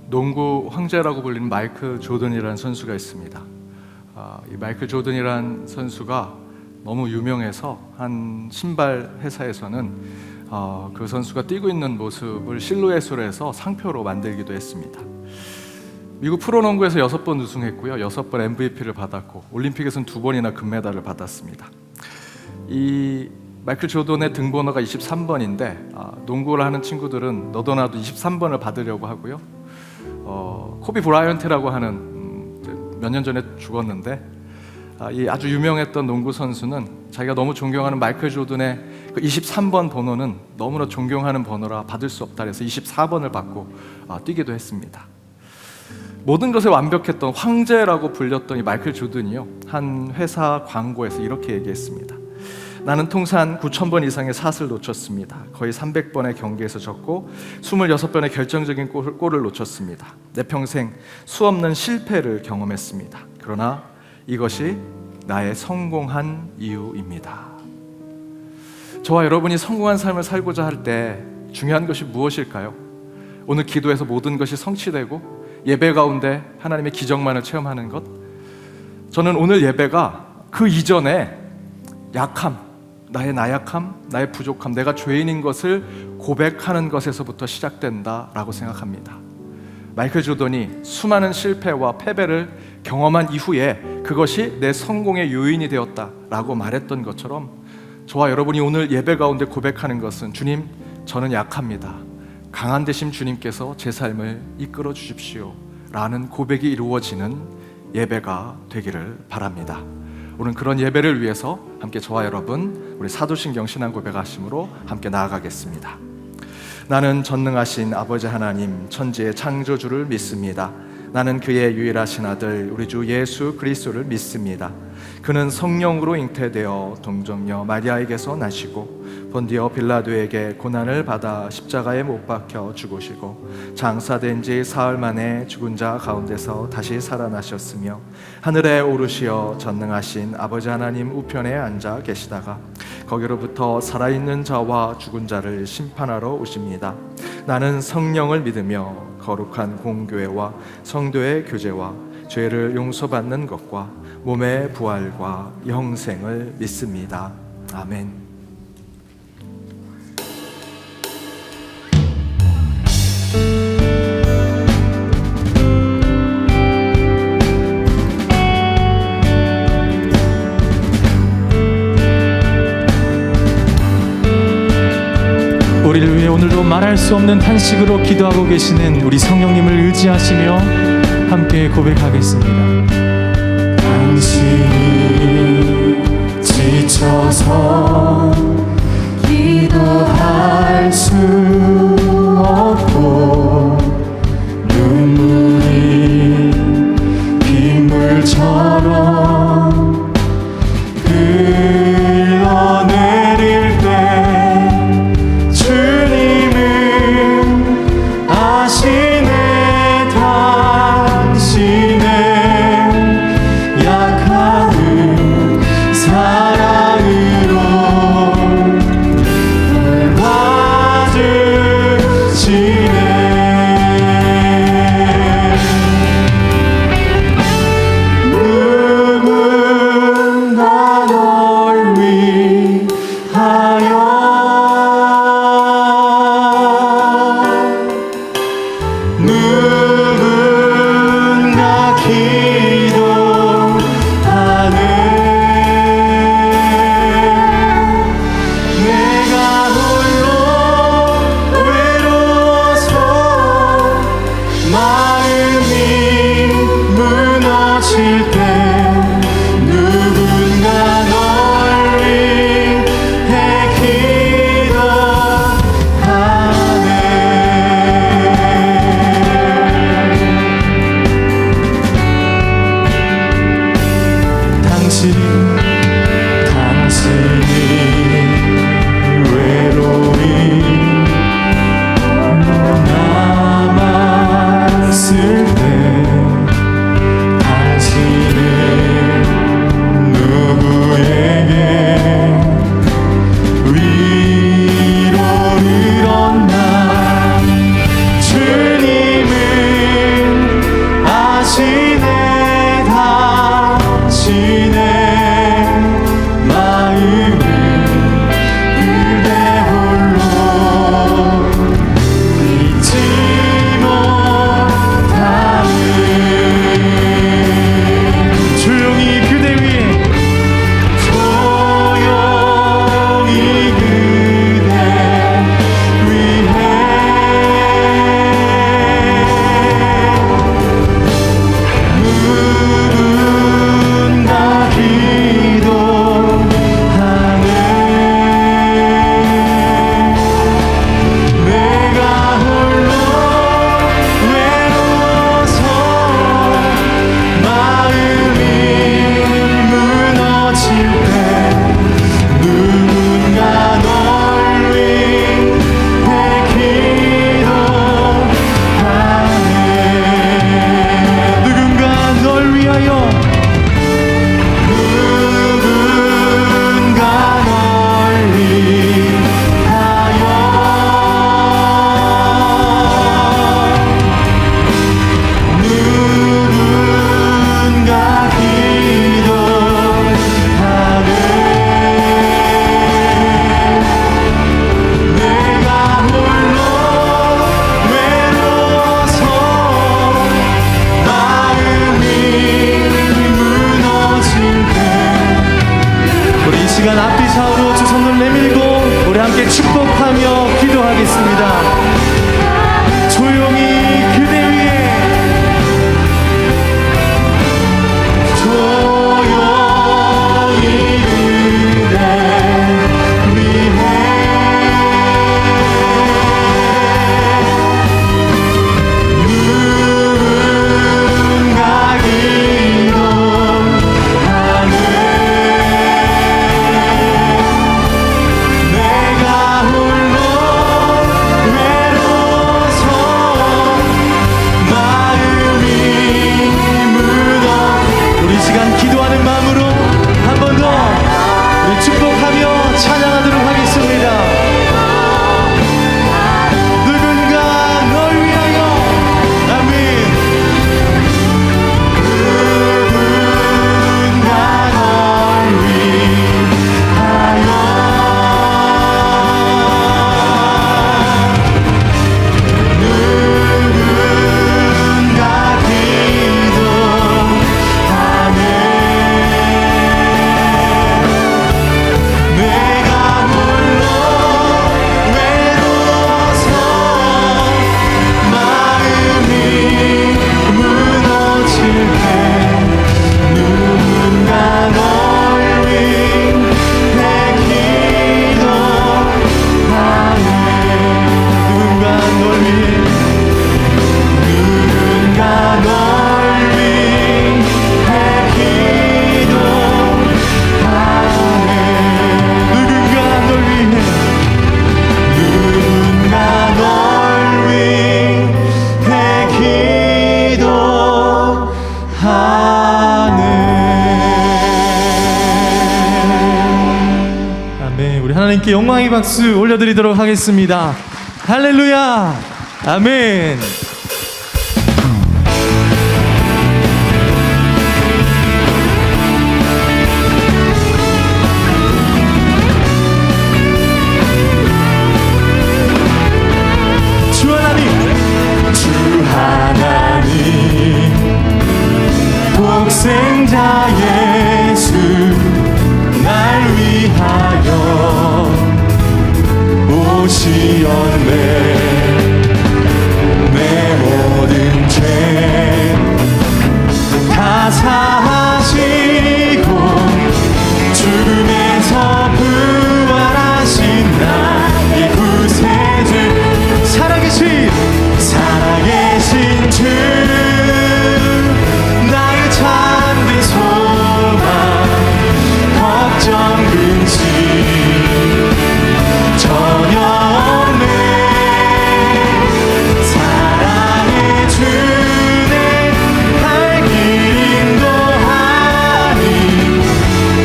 농구 황제라고 불리는 마이클 조던이라는 선수가 있습니다. 이 마이클 조던이라는 선수가 너무 유명해서 한 신발 회사에서는 그 선수가 뛰고 있는 모습을 실루엣으로 해서 상표로 만들기도 했습니다. 미국 프로농구에서 6번 우승했고요, 6번 MVP를 받았고 올림픽에서는 2번이나 금메달을 받았습니다. 이 마이클 조던의 등번호가 23번인데 농구를 하는 친구들은 너도 나도 23번을 받으려고 하고요. 코비 브라이언트라고 하는 몇 년 전에 죽었는데 이 아주 유명했던 농구 선수는 자기가 너무 존경하는 마이클 조던의 그 23번 번호는 너무나 존경하는 번호라 받을 수 없다 해서 24번을 받고 뛰기도 했습니다. 모든 것에 완벽했던 황제라고 불렸던 이 마이클 조던이요, 한 회사 광고에서 이렇게 얘기했습니다. 나는 통산 9,000번 이상의 샷을 놓쳤습니다. 거의 300번의 경기에서 졌고 26번의 결정적인 골을 놓쳤습니다. 내 평생 수없는 실패를 경험했습니다. 그러나 이것이 나의 성공한 이유입니다. 저와 여러분이 성공한 삶을 살고자 할 때 중요한 것이 무엇일까요? 오늘 기도에서 모든 것이 성취되고 예배 가운데 하나님의 기적만을 체험하는 것, 저는 오늘 예배가 그 이전에 약함, 나의 나약함, 나의 부족함, 내가 죄인인 것을 고백하는 것에서부터 시작된다라고 생각합니다. 마이클 조던이 수많은 실패와 패배를 경험한 이후에 그것이 내 성공의 요인이 되었다라고 말했던 것처럼 저와 여러분이 오늘 예배 가운데 고백하는 것은, 주님, 저는 약합니다. 강한 대신 주님께서 제 삶을 이끌어 주십시오 라는 고백이 이루어지는 예배가 되기를 바랍니다. 오늘 그런 예배를 위해서 함께 저와 여러분 우리 사도신경 신앙 고백하심으로 함께 나아가겠습니다. 나는 전능하신 아버지 하나님 천지의 창조주를 믿습니다. 나는 그의 유일하신 아들 우리 주 예수 그리스도를 믿습니다. 그는 성령으로 잉태되어 동정녀 마리아에게서 나시고 본디오 빌라도에게 고난을 받아 십자가에 못 박혀 죽으시고 장사된 지 사흘 만에 죽은 자 가운데서 다시 살아나셨으며 하늘에 오르시어 전능하신 아버지 하나님 우편에 앉아 계시다가 거기로부터 살아있는 자와 죽은 자를 심판하러 오십니다. 나는 성령을 믿으며 거룩한 공교회와 성도의 교제와 죄를 용서받는 것과 몸의 부활과 영생을 믿습니다. 아멘. 우리를 위해 오늘도 말할 수 없는 탄식으로 기도하고 계시는 우리 성령님을 의지하시며 함께 고백하겠습니다. 당신이 지쳐서 기도할 수 없고 눈물이 빗물처럼 흘러내릴 때 주님은 아시네. 당신의 약한 사랑으로 널 봐주시네. 하나님께 영광의 박수 올려드리도록 하겠습니다. 할렐루야, 아멘. 주 하나님, 복생자 예수 날 위하여 오시었네. 내 모든 죄 다 사하시고 죽음에서 부활하신 나의 구세주, 살아계신 주, 나의 참된 소망, 걱정 근심 전혀 없네. 사랑의 주내 갈 길 인도하니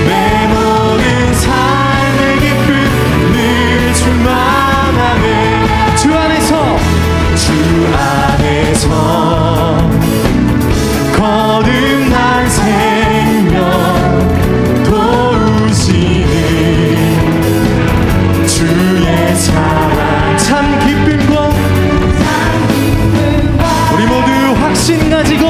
내 모든 삶의 기쁨 늘 충만하네. 주 안에서 거듭난 생명 도우시는 주의 사랑, 참 기쁨과 우리 모두 확신 가지고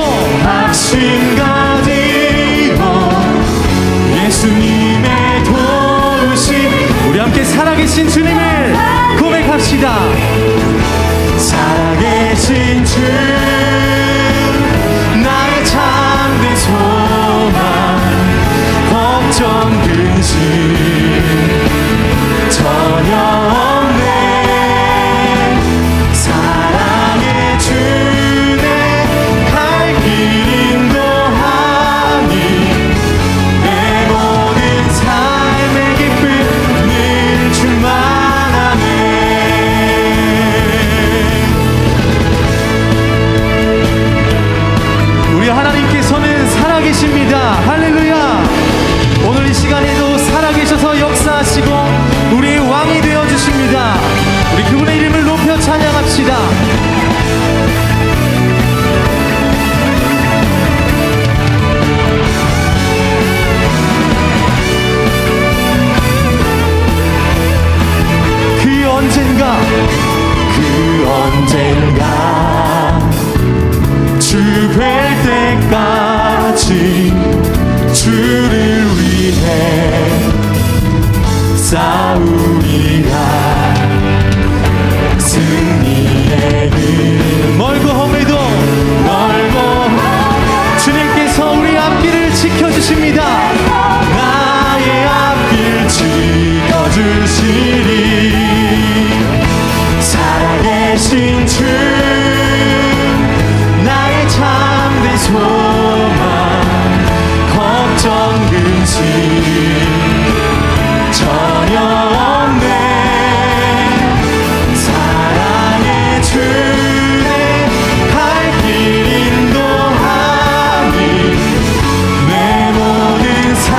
예수님의 도우심, 우리 함께 살아계신 주님을 고백합시다. 살아계신 주, 나의 참된 소망, 걱정 근심 전혀 없네. 사랑의 주내 갈 길 인도하니 내 모든 삶의 기쁨 늘 충만하네. 우리 하나님께서는 살아계십니다. 할렐루야. 오늘 이 시간에도 살아계셔서 역사하시고 우리의 왕이 되어주십니다. 우리 그분의 이름을 높여 찬양합시다. 그 언젠가 주 뵐 때까지 주를 위해 싸우리라. 승리의 길 멀고 험해도 주님께서 우리 앞길을 지켜주십니다. 나의 앞길 지켜주시리. 살아계신 주, 나의 참된 소망, 걱정 근심 전혀 없네. 사랑의 주내 갈 길 인도하니 내 모든 삶,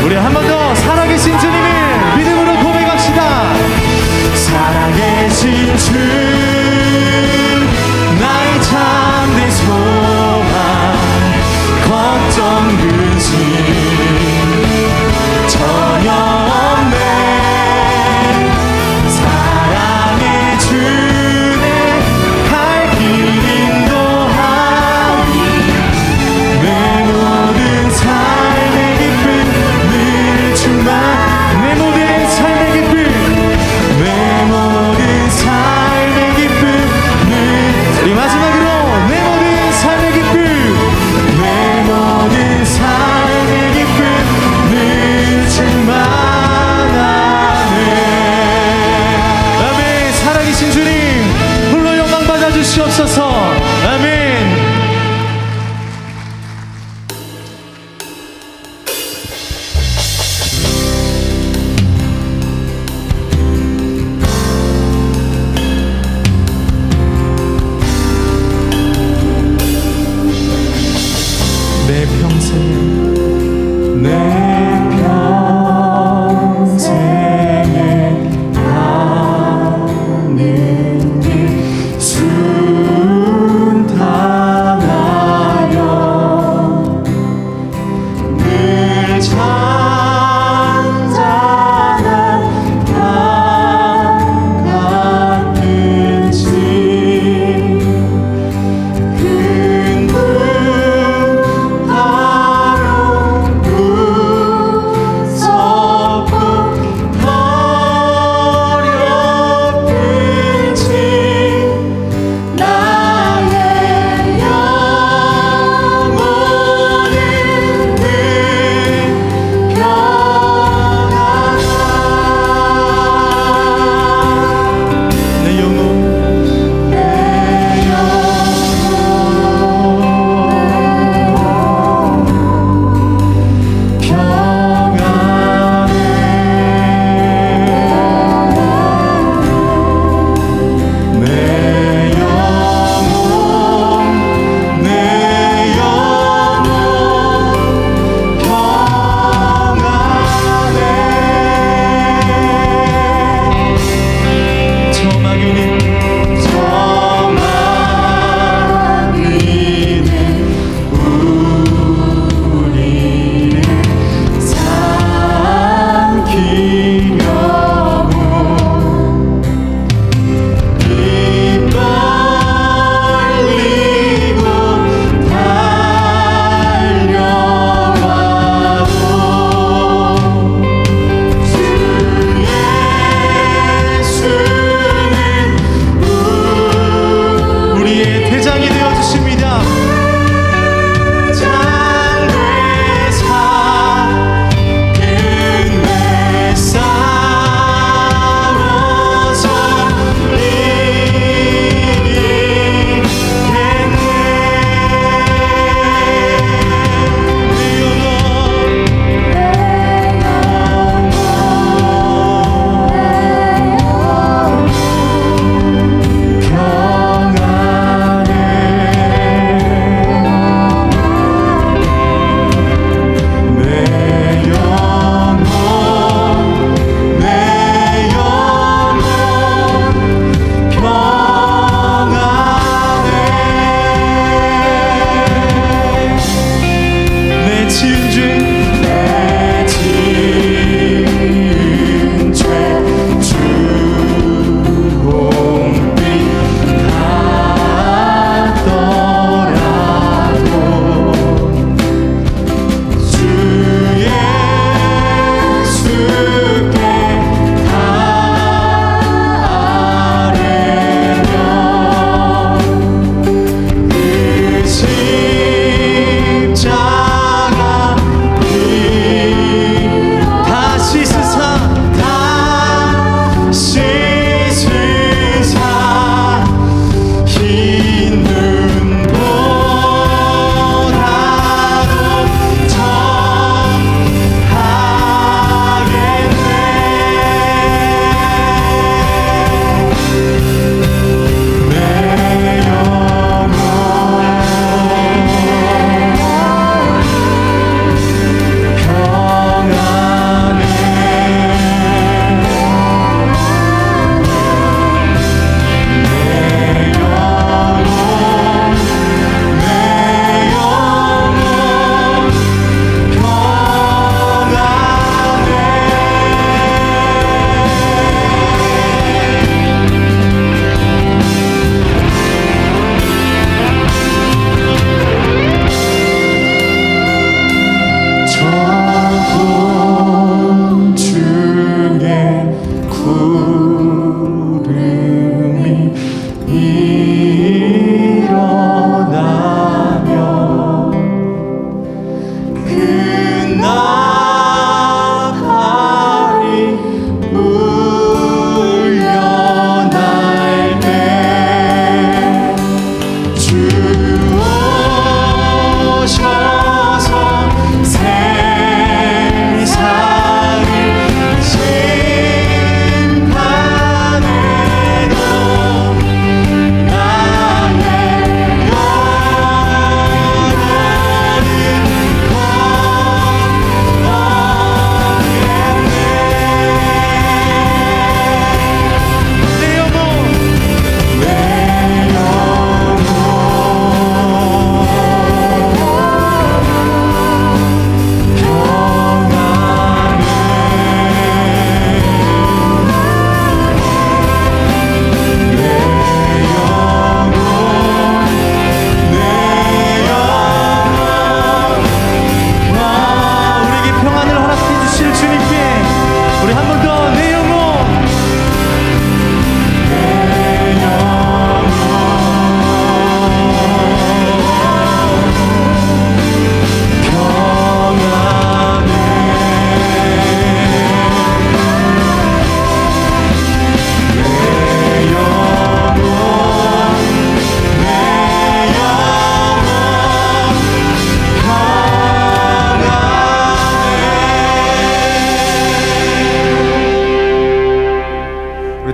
우리 한 번 더 살아계신 주님을 믿음으로 고백합시다. 살아계신 주, 나의 참된 소망, 걱정 근심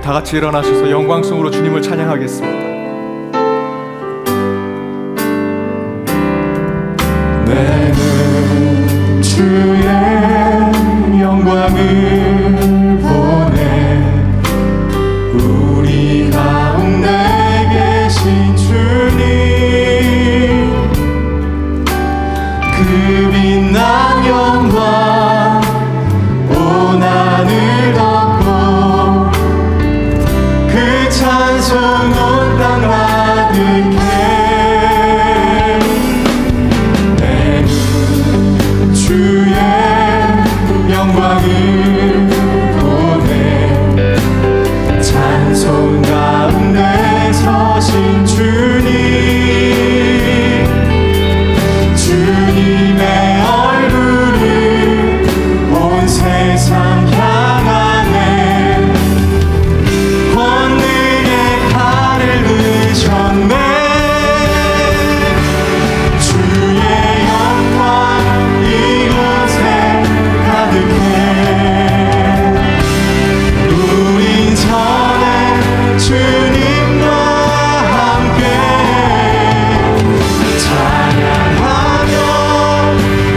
다 같이 일어나셔서 영광송으로 주님을 찬양하겠습니다. 내는 주의 영광을 보내 우리 가운데 계신 주님 그 빛난 영광 온 하늘 덮고 그 찬송 온 땅 가득해 주의 영광을 보내 찬송 가운데 서신 주님 주님의 얼굴을 온 세상 향하네 권능의 칼을 드셨네 주의 영광 이곳에 가득해 우린 전에 주님과 함께 찬양하며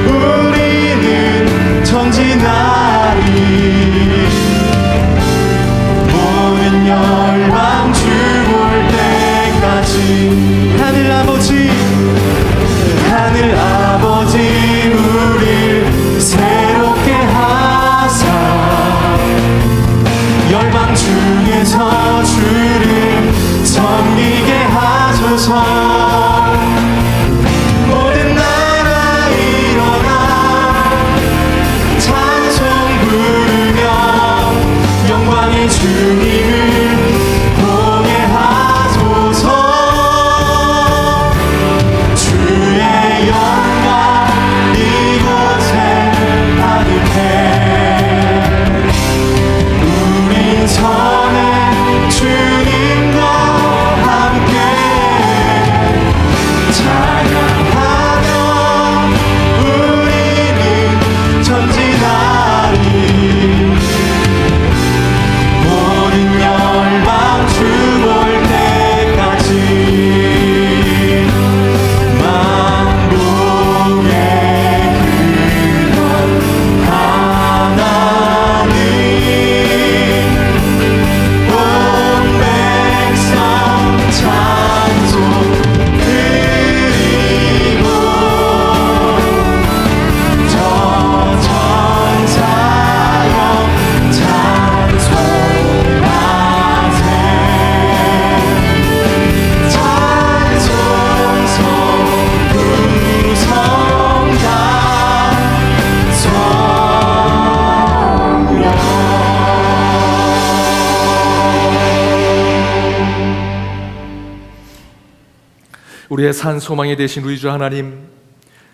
우리는 전진하리 모든 열방 주 볼 때까지 하늘 아버지 우릴 새롭게 하사 열방 중에서 주를 섬기게 하소서 모든 나라 일어나 찬송 부르며 영광의 주님을 보게 하소서 주의 영광 이곳에 가득해 우린 전에 주님과 함께 찬양하며 우리는 전진하리 모든 열방 주 볼 때까지 만국의 근원 하나님 온 백성 찬송 드리고 저 천사여 찬송하세 찬송성 금성자 우리의 산 소망이 되신 우리 주 하나님,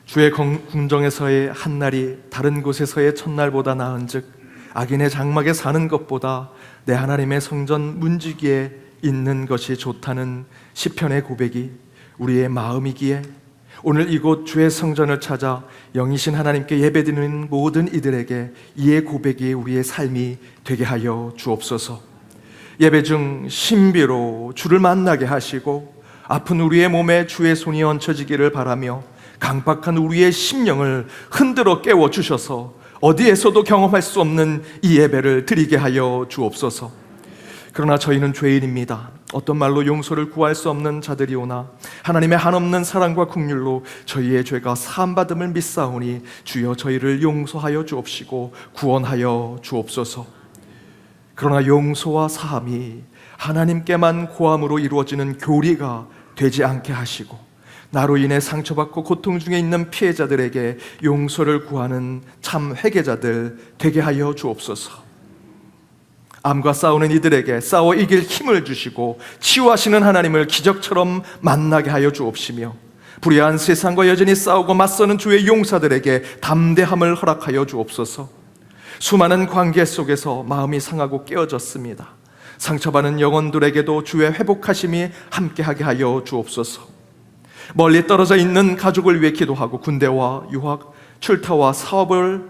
주의 궁정에서의 한날이 다른 곳에서의 첫날보다 나은즉 악인의 장막에 사는 것보다 내 하나님의 성전 문지기에 있는 것이 좋다는 시편의 고백이 우리의 마음이기에 오늘 이곳 주의 성전을 찾아 영이신 하나님께 예배드리는 모든 이들에게 이의 고백이 우리의 삶이 되게 하여 주옵소서. 예배 중 신비로 주를 만나게 하시고 아픈 우리의 몸에 주의 손이 얹혀지기를 바라며 강박한 우리의 심령을 흔들어 깨워주셔서 어디에서도 경험할 수 없는 이 예배를 드리게 하여 주옵소서. 그러나 저희는 죄인입니다. 어떤 말로 용서를 구할 수 없는 자들이오나 하나님의 한없는 사랑과 긍휼로 저희의 죄가 사함받음을 믿사오니 주여 저희를 용서하여 주옵시고 구원하여 주옵소서. 그러나 용서와 사함이 하나님께만 고함으로 이루어지는 교리가 되지 않게 하시고 나로 인해 상처받고 고통 중에 있는 피해자들에게 용서를 구하는 참 회개자들 되게 하여 주옵소서. 암과 싸우는 이들에게 싸워 이길 힘을 주시고 치유하시는 하나님을 기적처럼 만나게 하여 주옵시며 불의한 세상과 여전히 싸우고 맞서는 주의 용사들에게 담대함을 허락하여 주옵소서. 수많은 관계 속에서 마음이 상하고 깨어졌습니다. 상처받은 영혼들에게도 주의 회복하심이 함께하게 하여 주옵소서. 멀리 떨어져 있는 가족을 위해 기도하고 군대와 유학, 출타와 사업을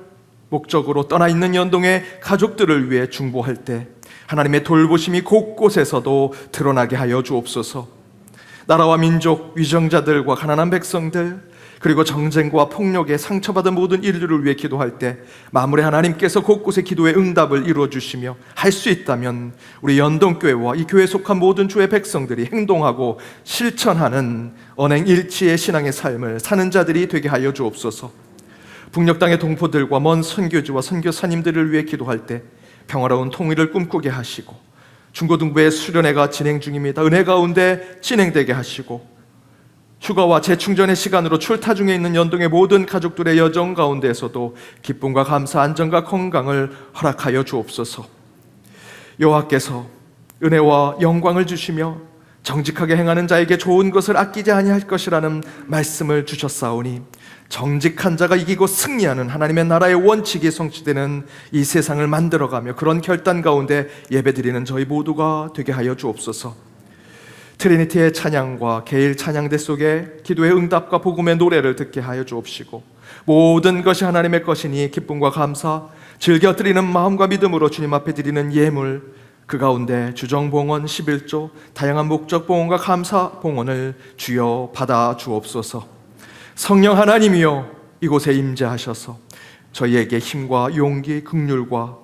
목적으로 떠나 있는 연동의 가족들을 위해 중보할 때 하나님의 돌보심이 곳곳에서도 드러나게 하여 주옵소서. 나라와 민족, 위정자들과 가난한 백성들, 그리고 정쟁과 폭력에 상처받은 모든 인류를 위해 기도할 때 만물의 하나님께서 곳곳에 기도의 응답을 이루어 주시며, 할 수 있다면 우리 연동교회와 이 교회에 속한 모든 주의 백성들이 행동하고 실천하는 언행일치의 신앙의 삶을 사는 자들이 되게 하여 주옵소서. 북녘 땅의 동포들과 먼 선교주와 선교사님들을 위해 기도할 때 평화로운 통일을 꿈꾸게 하시고, 중고등부의 수련회가 진행 중입니다. 은혜 가운데 진행되게 하시고, 휴가와 재충전의 시간으로 출타 중에 있는 연동의 모든 가족들의 여정 가운데에서도 기쁨과 감사, 안전과 건강을 허락하여 주옵소서. 여호와께서 은혜와 영광을 주시며 정직하게 행하는 자에게 좋은 것을 아끼지 아니할 것이라는 말씀을 주셨사오니, 정직한 자가 이기고 승리하는 하나님의 나라의 원칙이 성취되는 이 세상을 만들어가며 그런 결단 가운데 예배드리는 저희 모두가 되게 하여 주옵소서. 트리니티의 찬양과 개일 찬양대 속에 기도의 응답과 복음의 노래를 듣게 하여 주옵시고, 모든 것이 하나님의 것이니 기쁨과 감사, 즐겨 드리는 마음과 믿음으로 주님 앞에 드리는 예물, 그 가운데 주정봉헌 11조, 다양한 목적 봉헌과 감사 봉헌을 주여 받아 주옵소서. 성령 하나님이여 이곳에 임재하셔서 저희에게 힘과 용기, 긍휼과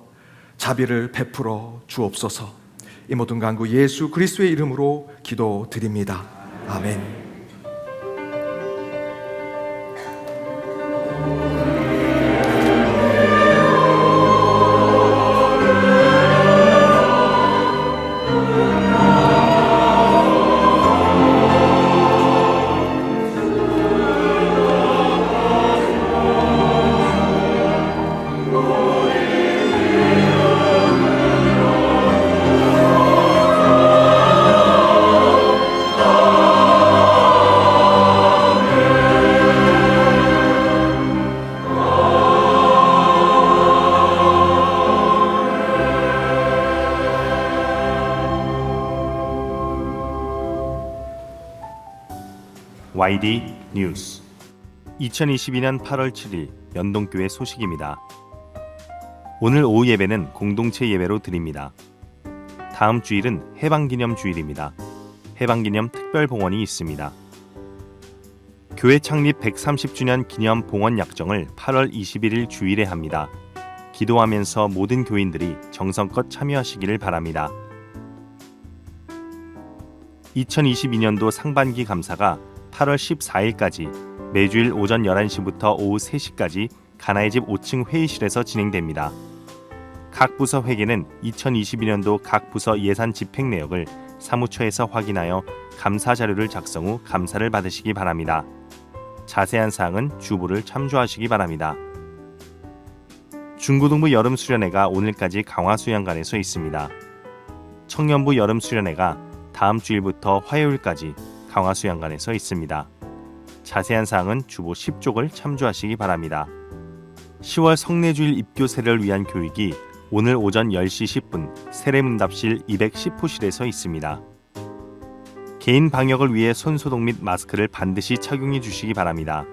자비를 베풀어 주옵소서. 이 모든 간구 예수 그리스도의 이름으로 기도드립니다. 아멘. YD 뉴스 2022년 8월 7일 연동교회 소식입니다. 오늘 오후 예배는 공동체 예배로 드립니다. 다음 주일은 해방기념 주일입니다. 해방기념 특별봉헌이 있습니다. 교회 창립 130주년 기념 봉헌 약정을 8월 21일 주일에 합니다. 기도하면서 모든 교인들이 정성껏 참여하시기를 바랍니다. 2022년도 상반기 감사가 8월 14일까지 매주일 오전 11시부터 오후 3시까지 가나의 집 5층 회의실에서 진행됩니다. 각 부서 회계는 2022년도 각 부서 예산 집행 내역을 사무처에서 확인하여 감사 자료를 작성 후 감사를 받으시기 바랍니다. 자세한 사항은 주보를 참조하시기 바랍니다. 중고등부 여름 수련회가 오늘까지 강화수양관에서 있습니다. 청년부 여름 수련회가 다음 주일부터 화요일까지 강화수양관에서 있습니다. 자세한 사항은 주보 10쪽을 참조하시기 바랍니다. 10월 성례주일 입교 세례를 위한 교육이 오늘 오전 10시 10분 세례문답실 210호실에서 있습니다. 개인 방역을 위해 손소독 및 마스크를 반드시 착용해 주시기 바랍니다.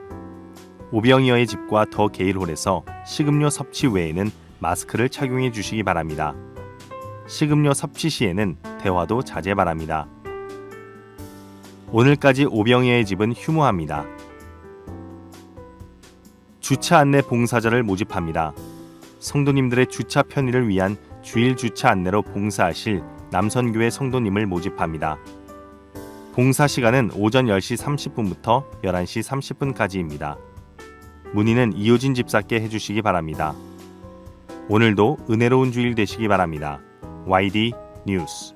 오병이어의 집과 더 게일홀에서 식음료 섭취 외에는 마스크를 착용해 주시기 바랍니다. 식음료 섭취 시에는 대화도 자제 바랍니다. 오늘까지 오병이어의 집은 휴무합니다. 주차 안내 봉사자를 모집합니다. 성도님들의 주차 편의를 위한 주일 주차 안내로 봉사하실 남선교회 성도님을 모집합니다. 봉사 시간은 오전 10시 30분부터 11시 30분까지입니다. 문의는 이효진 집사께 해주시기 바랍니다. 오늘도 은혜로운 주일 되시기 바랍니다. YD 뉴스.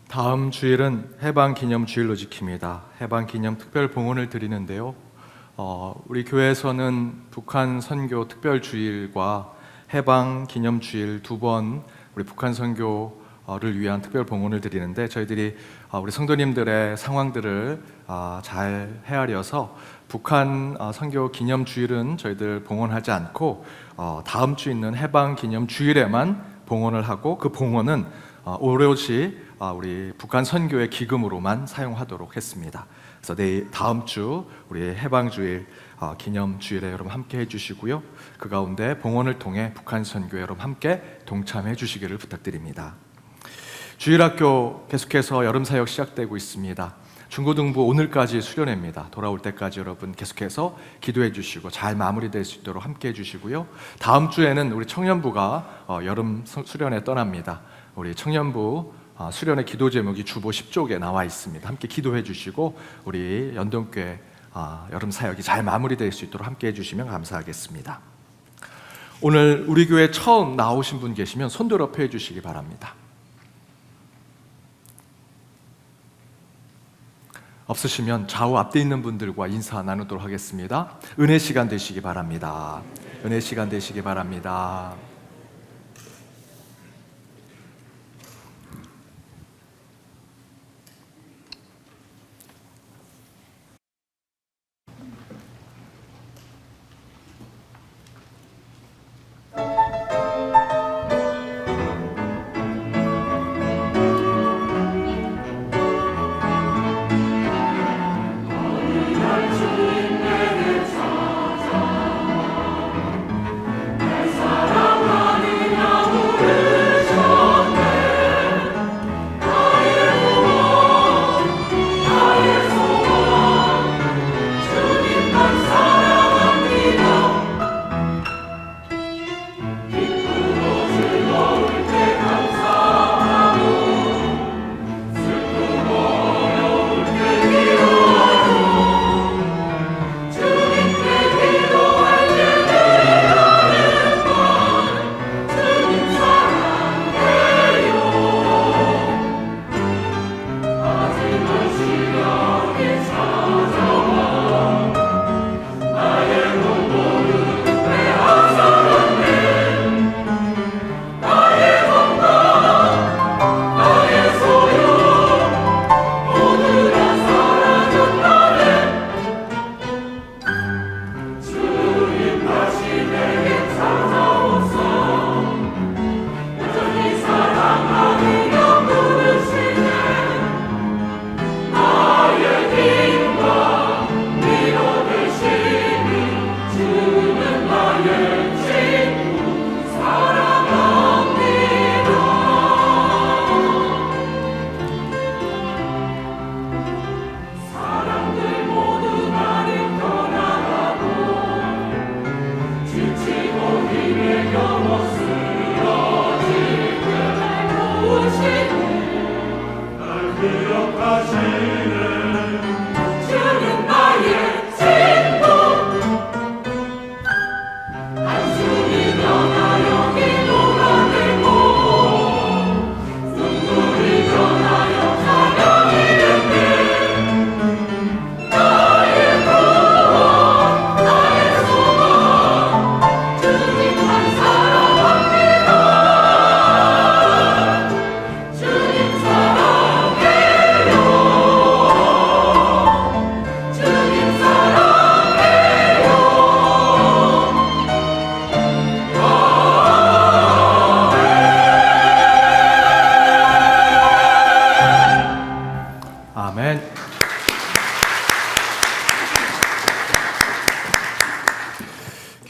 다음 주일은 해방기념 주일로 지킵니다. 해방기념 특별 봉헌을 드리는데요. 우리 교회에서는 북한 선교 특별 주일과 해방기념 주일 두 번 우리 북한 선교를 위한 특별 봉헌을 드리는데, 저희들이 우리 성도님들의 상황들을 잘 헤아려서 북한 선교 기념 주일은 저희들 봉헌하지 않고 다음 주 있는 해방기념 주일에만 봉헌을 하고, 그 봉헌은 오롯이 우리 북한 선교회 기금으로만 사용하도록 했습니다. 그래서 다음 주 우리 해방주일 기념 주일에 여러분 함께 해주시고요. 그 가운데 봉헌을 통해 북한 선교회 여러분 함께 동참해 주시기를 부탁드립니다. 주일학교 계속해서 여름 사역 시작되고 있습니다. 중고등부 오늘까지 수련회입니다. 돌아올 때까지 여러분 계속해서 기도해 주시고 잘 마무리될 수 있도록 함께 해주시고요. 다음 주에는 우리 청년부가 여름 수련회 떠납니다. 우리 청년부 수련회 기도 제목이 주보 10쪽에 나와 있습니다. 함께 기도해 주시고 우리 연동교회 여름 사역이 잘 마무리될 수 있도록 함께 해주시면 감사하겠습니다. 오늘 우리 교회 처음 나오신 분 계시면 손 들어 펴 주시기 바랍니다. 없으시면 좌우 앞에 있는 분들과 인사 나누도록 하겠습니다. 은혜 시간 되시기 바랍니다. 은혜 시간 되시기 바랍니다.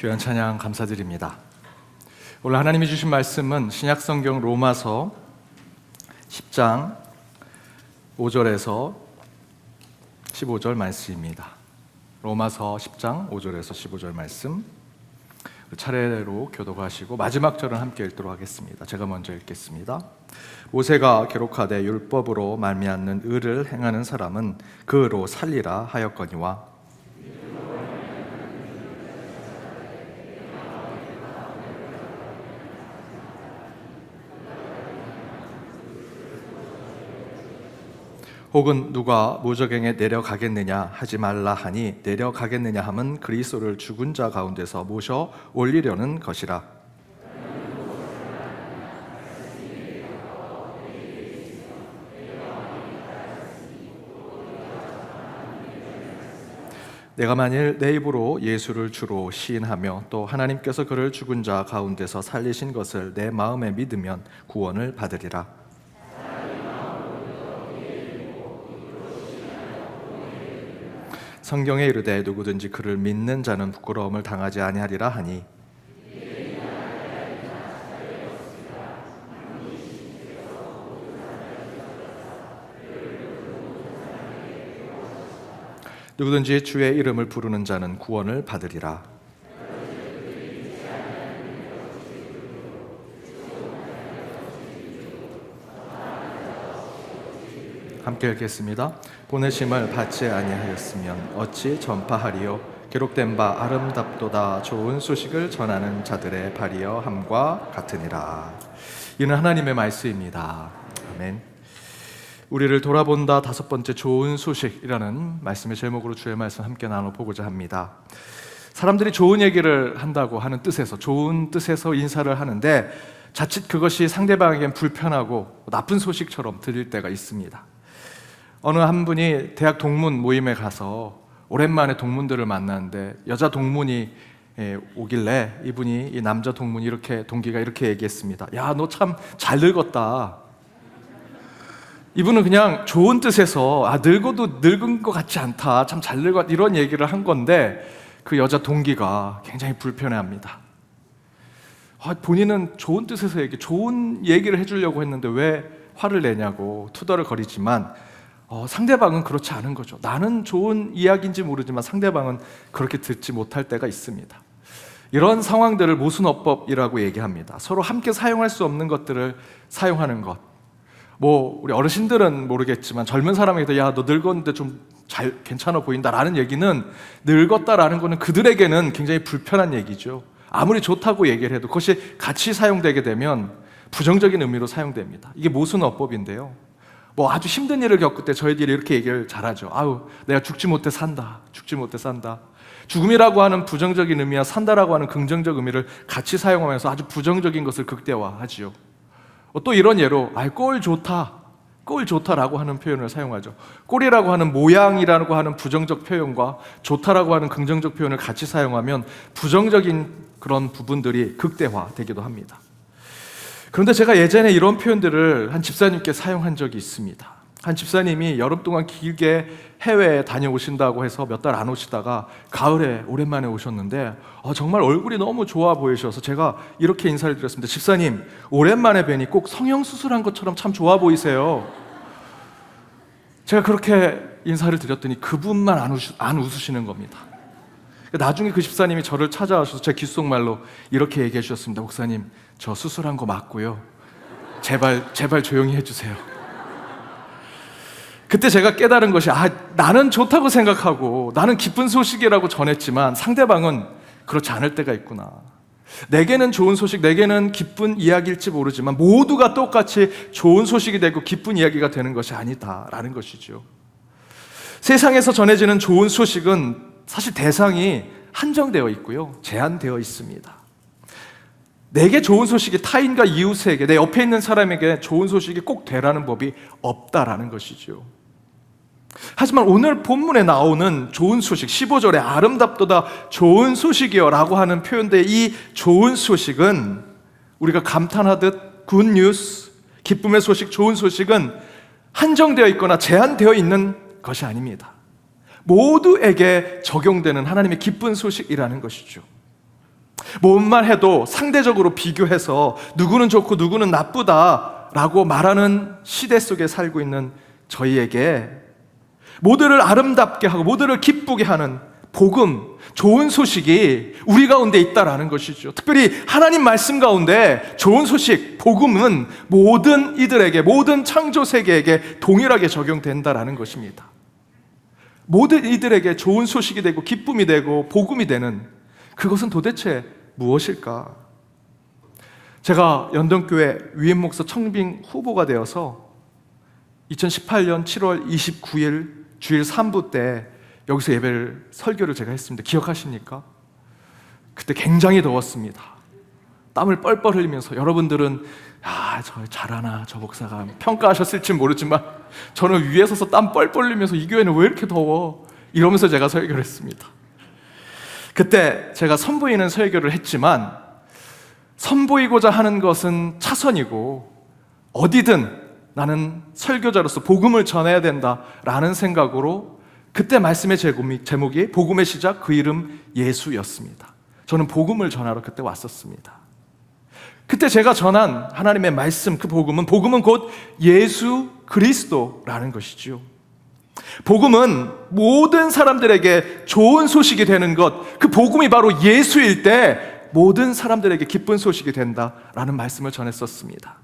귀한 찬양 감사드립니다. 오늘 하나님이 주신 말씀은 신약성경 로마서 10장 5절에서 15절 말씀입니다. 로마서 10장 5절에서 15절 말씀 차례로 교독하시고 마지막 절은 함께 읽도록 하겠습니다. 제가 먼저 읽겠습니다. 모세가 기록하되 율법으로 말미암는 의를 행하는 사람은 그 의로 살리라 하였거니와 혹은 누가 무저갱에 내려가겠느냐 하지 말라 하니 내려가겠느냐 함은 그리스도를 죽은 자 가운데서 모셔 올리려는 것이라. 내가 만일 내 입으로 예수를 주로 시인하며 또 하나님께서 그를 죽은 자 가운데서 살리신 것을 내 마음에 믿으면 구원을 받으리라. 성경에 이르되 누구든지 그를 믿는 자는 부끄러움을 당하지 아니하리라 하니 누구든지 주의 이름을 부르는 자는 구원을 받으리라. 함께 읽겠습니다. 보내심을 받지 아니하였으면 어찌 전파하리요? 기록된 바 아름답도다 좋은 소식을 전하는 자들의 발이여 함과 같으니라. 이는 하나님의 말씀입니다. 아멘. 우리를 돌아본다 다섯 번째 좋은 소식이라는 말씀의 제목으로 주의 말씀 함께 나눠보고자 합니다. 사람들이 좋은 얘기를 한다고 하는 뜻에서, 좋은 뜻에서 인사를 하는데 자칫 그것이 상대방에겐 불편하고 나쁜 소식처럼 들릴 때가 있습니다. 어느 한 분이 대학 동문 모임에 가서 오랜만에 동문들을 만났는데 여자 동문이 오길래 이분이, 이 남자 동문이 동기가 이렇게 얘기했습니다. 야, 너 참 잘 늙었다. 이분은 그냥 좋은 뜻에서 늙어도 늙은 것 같지 않다, 참 잘 늙었다, 이런 얘기를 한 건데 그 여자 동기가 굉장히 불편해합니다. 본인은 좋은 뜻에서 좋은 얘기를 해주려고 했는데 왜 화를 내냐고 투덜거리지만 상대방은 그렇지 않은 거죠. 나는 좋은 이야기인지 모르지만 상대방은 그렇게 듣지 못할 때가 있습니다. 이런 상황들을 모순어법이라고 얘기합니다. 서로 함께 사용할 수 없는 것들을 사용하는 것. 우리 어르신들은 모르겠지만 젊은 사람에게도 야, 너 늙었는데 좀 괜찮아 보인다라는 얘기는, 늙었다라는 거는 그들에게는 굉장히 불편한 얘기죠. 아무리 좋다고 얘기를 해도 그것이 같이 사용되게 되면 부정적인 의미로 사용됩니다. 이게 모순어법인데요. 아주 힘든 일을 겪을 때 저희들이 이렇게 얘기를 잘하죠. 내가 죽지 못해 산다. 죽지 못해 산다. 죽음이라고 하는 부정적인 의미와 산다라고 하는 긍정적 의미를 같이 사용하면서 아주 부정적인 것을 극대화하지요. 또 이런 예로 꼴 좋다. 꼴 좋다라고 하는 표현을 사용하죠. 꼴이라고 하는 모양이라고 하는 부정적 표현과 좋다라고 하는 긍정적 표현을 같이 사용하면 부정적인 그런 부분들이 극대화되기도 합니다. 그런데 제가 예전에 이런 표현들을 한 집사님께 사용한 적이 있습니다. 한 집사님이 여름 동안 길게 해외에 다녀오신다고 해서 몇 달 안 오시다가 가을에 오랜만에 오셨는데 정말 얼굴이 너무 좋아 보이셔서 제가 이렇게 인사를 드렸습니다. 집사님, 오랜만에 뵈니 꼭 성형수술한 것처럼 참 좋아 보이세요. 제가 그렇게 인사를 드렸더니 그분만 안 웃으시는 겁니다. 나중에 그 집사님이 저를 찾아와서 제 귓속말로 이렇게 얘기해 주셨습니다. 목사님, 저 수술한 거 맞고요. 제발 조용히 해주세요. 그때 제가 깨달은 것이 나는 좋다고 생각하고 나는 기쁜 소식이라고 전했지만 상대방은 그렇지 않을 때가 있구나. 내게는 좋은 소식, 내게는 기쁜 이야기일지 모르지만 모두가 똑같이 좋은 소식이 되고 기쁜 이야기가 되는 것이 아니다라는 것이죠. 세상에서 전해지는 좋은 소식은 사실 대상이 한정되어 있고요, 제한되어 있습니다. 내게 좋은 소식이 타인과 이웃에게, 내 옆에 있는 사람에게 좋은 소식이 꼭 되라는 법이 없다라는 것이죠. 하지만 오늘 본문에 나오는 좋은 소식, 15절에 아름답도다 좋은 소식이여 라고 하는 표현대 이 좋은 소식은 우리가 감탄하듯 굿뉴스, 기쁨의 소식, 좋은 소식은 한정되어 있거나 제한되어 있는 것이 아닙니다. 모두에게 적용되는 하나님의 기쁜 소식이라는 것이죠. 뭔말 해도 상대적으로 비교해서 누구는 좋고 누구는 나쁘다라고 말하는 시대 속에 살고 있는 저희에게 모두를 아름답게 하고 모두를 기쁘게 하는 복음, 좋은 소식이 우리 가운데 있다라는 것이죠. 특별히 하나님 말씀 가운데 좋은 소식, 복음은 모든 이들에게, 모든 창조 세계에게 동일하게 적용된다라는 것입니다. 모든 이들에게 좋은 소식이 되고 기쁨이 되고 복음이 되는 그것은 도대체 무엇일까? 제가 연동교회 위임 목사 청빙 후보가 되어서 2018년 7월 29일 주일 3부 때 여기서 설교를 제가 했습니다. 기억하십니까? 그때 굉장히 더웠습니다. 땀을 뻘뻘 흘리면서 여러분들은 저 잘하나 저 목사가 평가하셨을지 모르지만 저는 위에 서서 땀 뻘뻘 흘리면서 이 교회는 왜 이렇게 더워? 이러면서 제가 설교를 했습니다. 그때 제가 선보이는 설교를 했지만 선보이고자 하는 것은 차선이고 어디든 나는 설교자로서 복음을 전해야 된다라는 생각으로 그때 말씀의 제목이 복음의 시작, 그 이름 예수였습니다. 저는 복음을 전하러 그때 왔었습니다. 그때 제가 전한 하나님의 말씀, 그 복음은 곧 예수 그리스도라는 것이죠. 복음은 모든 사람들에게 좋은 소식이 되는 것, 그 복음이 바로 예수일 때 모든 사람들에게 기쁜 소식이 된다라는 말씀을 전했었습니다.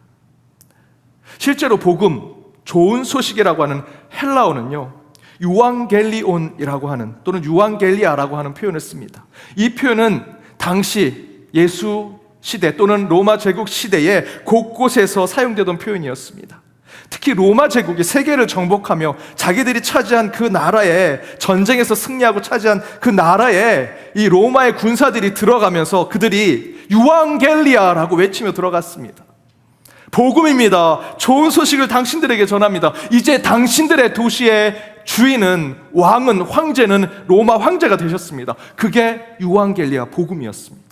실제로 복음, 좋은 소식이라고 하는 헬라어는요, 유앙겔리온이라고 하는, 또는 유앙겔리아라고 하는 표현을 씁니다. 이 표현은 당시 예수 시대 또는 로마 제국 시대에 곳곳에서 사용되던 표현이었습니다. 특히 로마 제국이 세계를 정복하며 자기들이 차지한 그 나라에, 전쟁에서 승리하고 차지한 그 나라에 이 로마의 군사들이 들어가면서 그들이 유앙겔리아라고 외치며 들어갔습니다. 복음입니다. 좋은 소식을 당신들에게 전합니다. 이제 당신들의 도시의 주인은, 왕은, 황제는 로마 황제가 되셨습니다. 그게 유앙겔리아 복음이었습니다.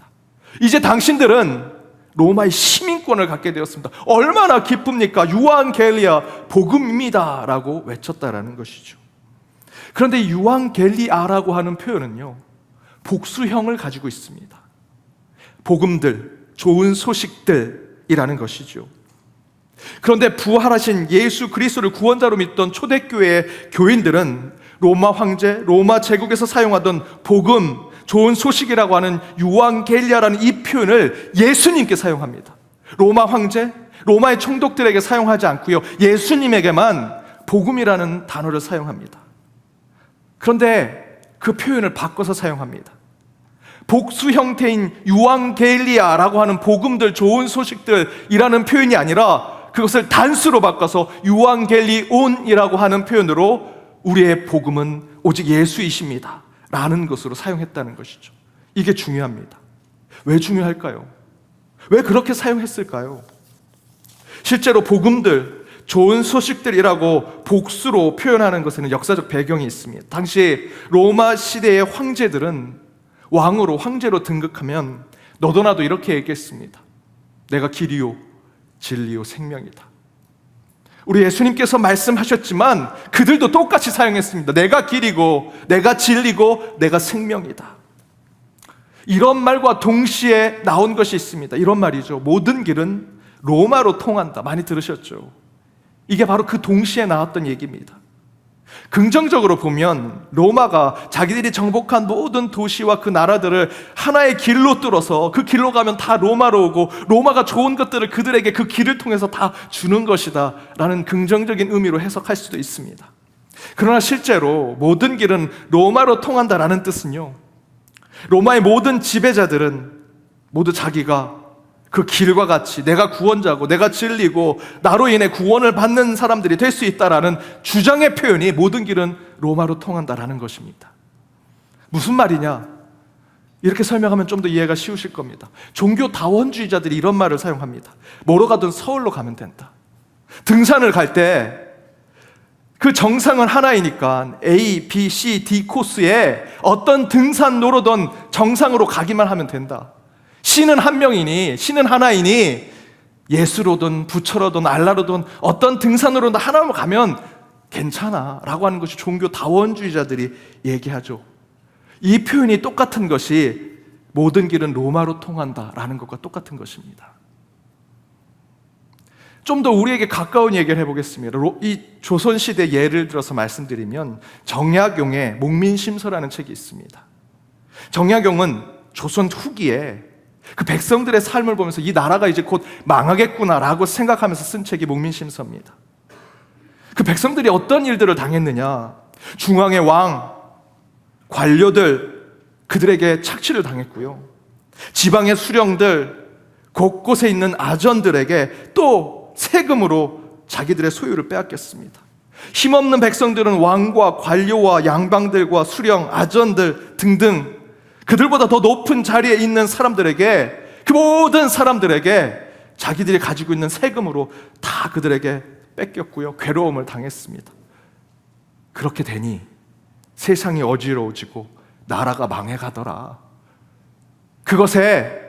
이제 당신들은 로마의 시민권을 갖게 되었습니다. 얼마나 기쁩니까? 유앙겔리아 복음입니다 라고 외쳤다라는 것이죠. 그런데 유앙겔리아라고 하는 표현은요, 복수형을 가지고 있습니다. 복음들, 좋은 소식들이라는 것이죠. 그런데 부활하신 예수 그리스도를 구원자로 믿던 초대교회의 교인들은 로마 황제, 로마 제국에서 사용하던 복음, 좋은 소식이라고 하는 유앙겔리아라는 이 표현을 예수님께 사용합니다. 로마 황제, 로마의 총독들에게 사용하지 않고요, 예수님에게만 복음이라는 단어를 사용합니다. 그런데 그 표현을 바꿔서 사용합니다. 복수 형태인 유앙겔리아라고 하는 복음들, 좋은 소식들이라는 표현이 아니라 그것을 단수로 바꿔서 유앙겔리온이라고 하는 표현으로 우리의 복음은 오직 예수이십니다 라는 것으로 사용했다는 것이죠. 이게 중요합니다. 왜 중요할까요? 왜 그렇게 사용했을까요? 실제로 복음들, 좋은 소식들이라고 복수로 표현하는 것에는 역사적 배경이 있습니다. 당시 로마 시대의 황제들은 왕으로, 황제로 등극하면 너도 나도 이렇게 얘기했습니다. 내가 길이요 진리요 생명이다. 우리 예수님께서 말씀하셨지만 그들도 똑같이 사용했습니다. 내가 길이고, 내가 진리고, 내가 생명이다. 이런 말과 동시에 나온 것이 있습니다. 이런 말이죠. 모든 길은 로마로 통한다. 많이 들으셨죠? 이게 바로 그 동시에 나왔던 얘기입니다. 긍정적으로 보면 로마가 자기들이 정복한 모든 도시와 그 나라들을 하나의 길로 뚫어서 그 길로 가면 다 로마로 오고, 로마가 좋은 것들을 그들에게 그 길을 통해서 다 주는 것이다 라는 긍정적인 의미로 해석할 수도 있습니다. 그러나 실제로 모든 길은 로마로 통한다라는 뜻은요, 로마의 모든 지배자들은 모두 자기가 그 길과 같이 내가 구원자고, 내가 진리고, 나로 인해 구원을 받는 사람들이 될 수 있다라는 주장의 표현이 모든 길은 로마로 통한다라는 것입니다. 무슨 말이냐? 이렇게 설명하면 좀 더 이해가 쉬우실 겁니다. 종교 다원주의자들이 이런 말을 사용합니다. 뭐로 가든 서울로 가면 된다. 등산을 갈 때 그 정상은 하나이니까 A, B, C, D 코스에 어떤 등산로로든 정상으로 가기만 하면 된다. 신은 한 명이니, 신은 하나이니 예수로든 부처로든 알라로든 어떤 등산으로든 하나로 가면 괜찮아 라고 하는 것이 종교 다원주의자들이 얘기하죠. 이 표현이 똑같은 것이 모든 길은 로마로 통한다 라는 것과 똑같은 것입니다. 좀 더 우리에게 가까운 얘기를 해보겠습니다. 이 조선시대 예를 들어서 말씀드리면 정약용의 목민심서라는 책이 있습니다. 정약용은 조선 후기에 그 백성들의 삶을 보면서 이 나라가 이제 곧 망하겠구나라고 생각하면서 쓴 책이 목민심서입니다. 그 백성들이 어떤 일들을 당했느냐, 중앙의 왕, 관료들, 그들에게 착취를 당했고요, 지방의 수령들, 곳곳에 있는 아전들에게 또 세금으로 자기들의 소유를 빼앗겼습니다. 힘없는 백성들은 왕과 관료와 양방들과 수령, 아전들 등등 그들보다 더 높은 자리에 있는 사람들에게, 그 모든 사람들에게 자기들이 가지고 있는 세금으로 다 그들에게 뺏겼고요, 괴로움을 당했습니다. 그렇게 되니 세상이 어지러워지고 나라가 망해가더라. 그것에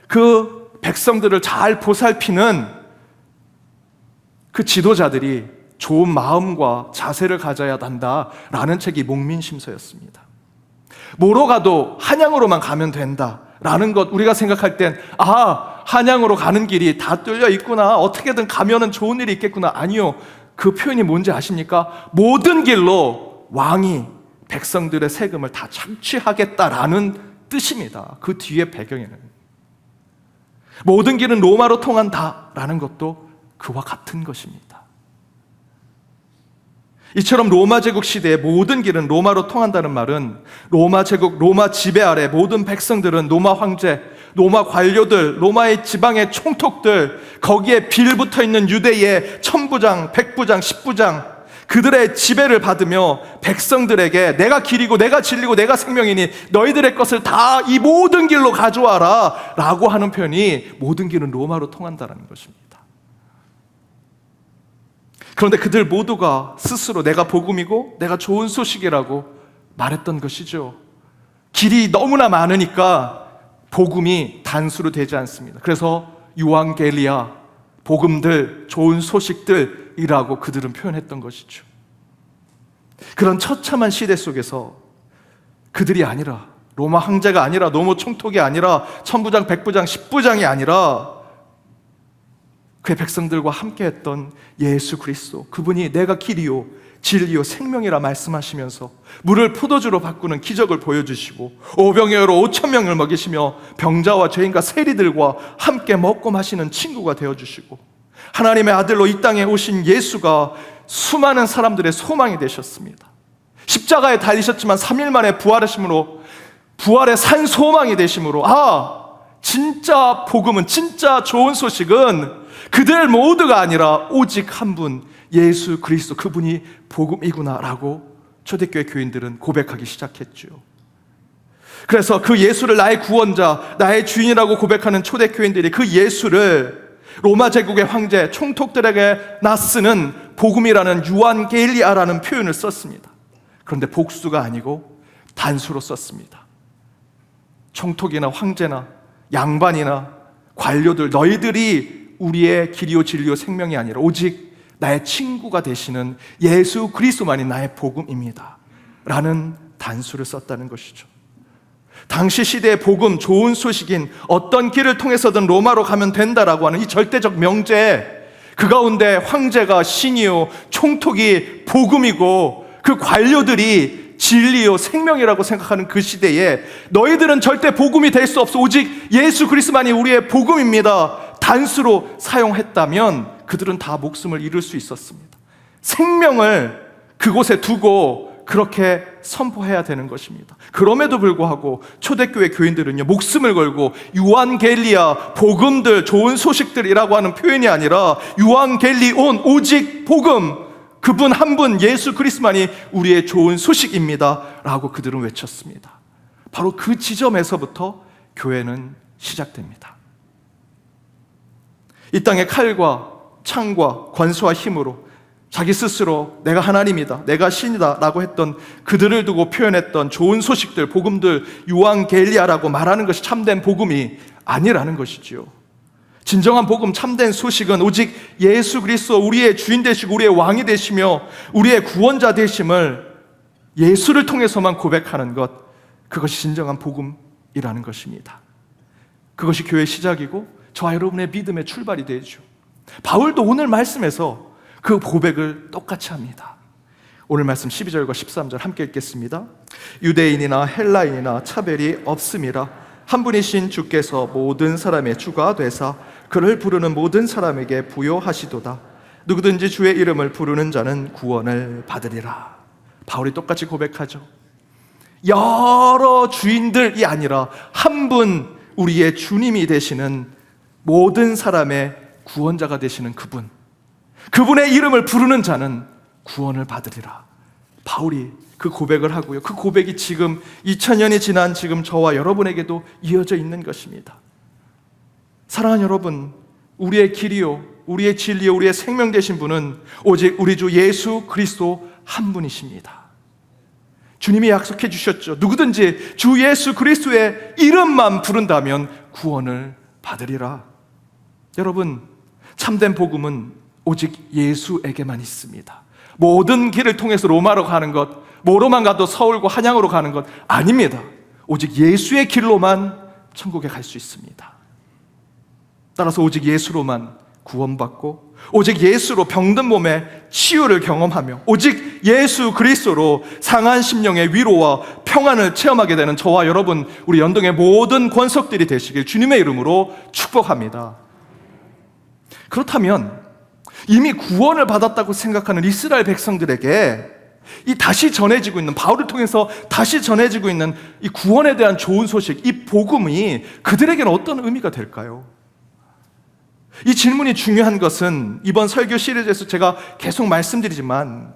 그 백성들을 잘 보살피는 그 지도자들이 좋은 마음과 자세를 가져야 한다라는 책이 목민심서였습니다. 뭐로 가도 한양으로만 가면 된다라는 것, 우리가 생각할 땐 한양으로 가는 길이 다 뚫려 있구나, 어떻게든 가면은 좋은 일이 있겠구나. 아니요, 그 표현이 뭔지 아십니까? 모든 길로 왕이 백성들의 세금을 다 착취하겠다라는 뜻입니다. 그 뒤에 배경에는 모든 길은 로마로 통한다라는 것도 그와 같은 것입니다. 이처럼 로마 제국 시대의 모든 길은 로마로 통한다는 말은 로마 제국, 로마 지배 아래 모든 백성들은 로마 황제, 로마 관료들, 로마의 지방의 총독들, 거기에 빌붙어 있는 유대의 천부장, 백부장, 십부장, 그들의 지배를 받으며 백성들에게 내가 길이고 내가 진리고 내가 생명이니 너희들의 것을 다 이 모든 길로 가져와라 라고 하는 표현이 모든 길은 로마로 통한다는 것입니다. 그런데 그들 모두가 스스로 내가 복음이고 내가 좋은 소식이라고 말했던 것이죠. 길이 너무나 많으니까 복음이 단수로 되지 않습니다. 그래서 유앙겔리아, 복음들, 좋은 소식들이라고 그들은 표현했던 것이죠. 그런 처참한 시대 속에서 그들이 아니라, 로마 황제가 아니라, 로마 총독이 아니라, 천부장, 백부장, 십부장이 아니라 그의 백성들과 함께했던 예수 그리스도, 그분이 내가 길이요 진리요 생명이라 말씀하시면서 물을 포도주로 바꾸는 기적을 보여주시고 오병이어로 5,000명을 먹이시며 병자와 죄인과 세리들과 함께 먹고 마시는 친구가 되어주시고 하나님의 아들로 이 땅에 오신 예수가 수많은 사람들의 소망이 되셨습니다. 십자가에 달리셨지만 3일 만에 부활하심으로 부활의 산 소망이 되심으로 진짜 복음은, 진짜 좋은 소식은 그들 모두가 아니라 오직 한 분, 예수 그리스도, 그분이 복음이구나라고 초대교회 교인들은 고백하기 시작했죠. 그래서 그 예수를 나의 구원자, 나의 주인이라고 고백하는 초대교인들이 그 예수를 로마 제국의 황제, 총독들에게 낯쓰는 복음이라는 유안겔리아라는 표현을 썼습니다. 그런데 복수가 아니고 단수로 썼습니다. 총독이나 황제나 양반이나 관료들, 너희들이 우리의 길이요 진리요 생명이 아니라 오직 나의 친구가 되시는 예수 그리스도만이 나의 복음입니다 라는 단수를 썼다는 것이죠. 당시 시대의 복음, 좋은 소식인 어떤 길을 통해서든 로마로 가면 된다라고 하는 이 절대적 명제, 그 가운데 황제가 신이요 총독이 복음이고 그 관료들이 진리요 생명이라고 생각하는 그 시대에 너희들은 절대 복음이 될 수 없어, 오직 예수 그리스도만이 우리의 복음입니다 단수로 사용했다면 그들은 다 목숨을 잃을 수 있었습니다. 생명을 그곳에 두고 그렇게 선포해야 되는 것입니다. 그럼에도 불구하고 초대교회 교인들은요, 목숨을 걸고 유안겔리아, 복음들, 좋은 소식들이라고 하는 표현이 아니라 유안겔리온, 오직 복음, 그분 한 분 예수 그리스도만이 우리의 좋은 소식입니다 라고 그들은 외쳤습니다. 바로 그 지점에서부터 교회는 시작됩니다. 이 땅의 칼과 창과 권수와 힘으로 자기 스스로 내가 하나님이다, 내가 신이다 라고 했던 그들을 두고 표현했던 좋은 소식들, 복음들, 유앙겔리아라고 말하는 것이 참된 복음이 아니라는 것이지요. 진정한 복음, 참된 소식은 오직 예수 그리스도, 우리의 주인 되시고 우리의 왕이 되시며 우리의 구원자 되심을 예수를 통해서만 고백하는 것, 그것이 진정한 복음이라는 것입니다. 그것이 교회의 시작이고 저와 여러분의 믿음의 출발이 되죠. 바울도 오늘 말씀에서 그 고백을 똑같이 합니다. 오늘 말씀 12절과 13절 함께 읽겠습니다. 유대인이나 헬라인이나 차별이 없음이라 한 분이신 주께서 모든 사람의 주가 되사 그를 부르는 모든 사람에게 부요하시도다. 누구든지 주의 이름을 부르는 자는 구원을 받으리라. 바울이 똑같이 고백하죠. 여러 주인들이 아니라 한 분, 우리의 주님이 되시는 모든 사람의 구원자가 되시는 그분, 그분의 이름을 부르는 자는 구원을 받으리라. 바울이 그 고백을 하고요, 그 고백이 지금 2000년이 지난 지금 저와 여러분에게도 이어져 있는 것입니다. 사랑하는 여러분, 우리의 길이요 우리의 진리요 우리의 생명 되신 분은 오직 우리 주 예수 그리스도 한 분이십니다. 주님이 약속해 주셨죠. 누구든지 주 예수 그리스도의 이름만 부른다면 구원을 받으리라. 여러분, 참된 복음은 오직 예수에게만 있습니다. 모든 길을 통해서 로마로 가는 것, 뭐로만 가도 서울과 한양으로 가는 것 아닙니다. 오직 예수의 길로만 천국에 갈 수 있습니다. 따라서 오직 예수로만 구원받고, 오직 예수로 병든 몸의 치유를 경험하며, 오직 예수 그리스도로 상한 심령의 위로와 평안을 체험하게 되는 저와 여러분, 우리 연동의 모든 권속들이 되시길 주님의 이름으로 축복합니다. 그렇다면 이미 구원을 받았다고 생각하는 이스라엘 백성들에게 이 다시 전해지고 있는, 바울을 통해서 다시 전해지고 있는 이 구원에 대한 좋은 소식, 이 복음이 그들에게는 어떤 의미가 될까요? 이 질문이 중요한 것은 이번 설교 시리즈에서 제가 계속 말씀드리지만,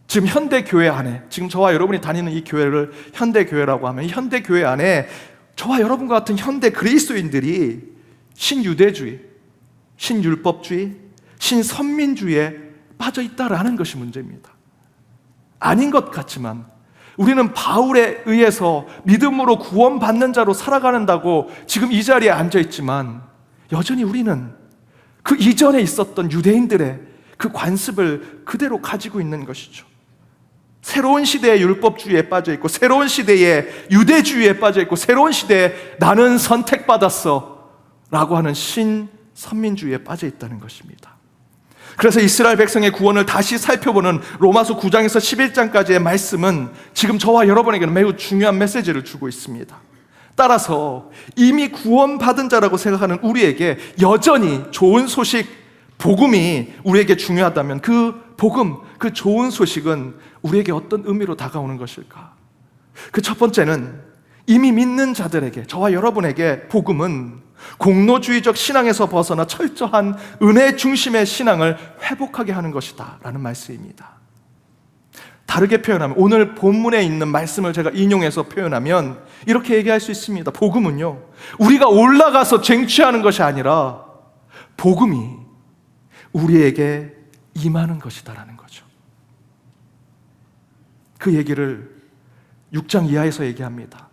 지금 현대 교회 안에, 지금 저와 여러분이 다니는 이 교회를 현대 교회라고 하면, 이 현대 교회 안에 저와 여러분과 같은 현대 그리스도인들이 신유대주의, 신율법주의, 신선민주의에 빠져 있다라는 것이 문제입니다. 아닌 것 같지만 우리는 바울에 의해서 믿음으로 구원받는 자로 살아가는다고 지금 이 자리에 앉아 있지만, 여전히 우리는 그 이전에 있었던 유대인들의 그 관습을 그대로 가지고 있는 것이죠. 새로운 시대의 율법주의에 빠져 있고, 새로운 시대의 유대주의에 빠져 있고, 새로운 시대에 나는 선택받았어 라고 하는 신선민주의에 빠져 있다는 것입니다. 그래서 이스라엘 백성의 구원을 다시 살펴보는 로마서 9장에서 11장까지의 말씀은 지금 저와 여러분에게는 매우 중요한 메시지를 주고 있습니다. 따라서 이미 구원받은 자라고 생각하는 우리에게 여전히 좋은 소식, 복음이 우리에게 중요하다면, 그 복음, 그 좋은 소식은 우리에게 어떤 의미로 다가오는 것일까? 그 첫 번째는, 이미 믿는 자들에게, 저와 여러분에게 복음은 공로주의적 신앙에서 벗어나 철저한 은혜 중심의 신앙을 회복하게 하는 것이다 라는 말씀입니다. 다르게 표현하면, 오늘 본문에 있는 말씀을 제가 인용해서 표현하면 이렇게 얘기할 수 있습니다. 복음은요, 우리가 올라가서 쟁취하는 것이 아니라 복음이 우리에게 임하는 것이다라는 거죠. 그 얘기를 6장 이하에서 얘기합니다.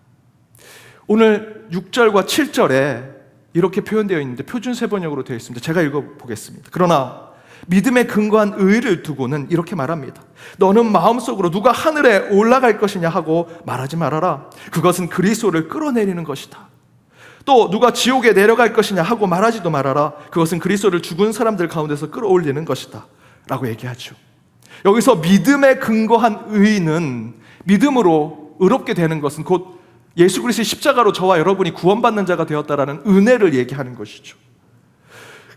오늘 6절과 7절에 이렇게 표현되어 있는데 표준세 번역으로 되어 있습니다. 제가 읽어보겠습니다. 그러나 믿음에 근거한 의를 두고는 이렇게 말합니다. 너는 마음속으로 누가 하늘에 올라갈 것이냐 하고 말하지 말아라. 그것은 그리스도를 끌어내리는 것이다. 또 누가 지옥에 내려갈 것이냐 하고 말하지도 말아라. 그것은 그리스도를 죽은 사람들 가운데서 끌어올리는 것이다 라고 얘기하죠. 여기서 믿음에 근거한 의는, 믿음으로 의롭게 되는 것은 곧 예수 그리스도의 십자가로 저와 여러분이 구원받는 자가 되었다라는 은혜를 얘기하는 것이죠.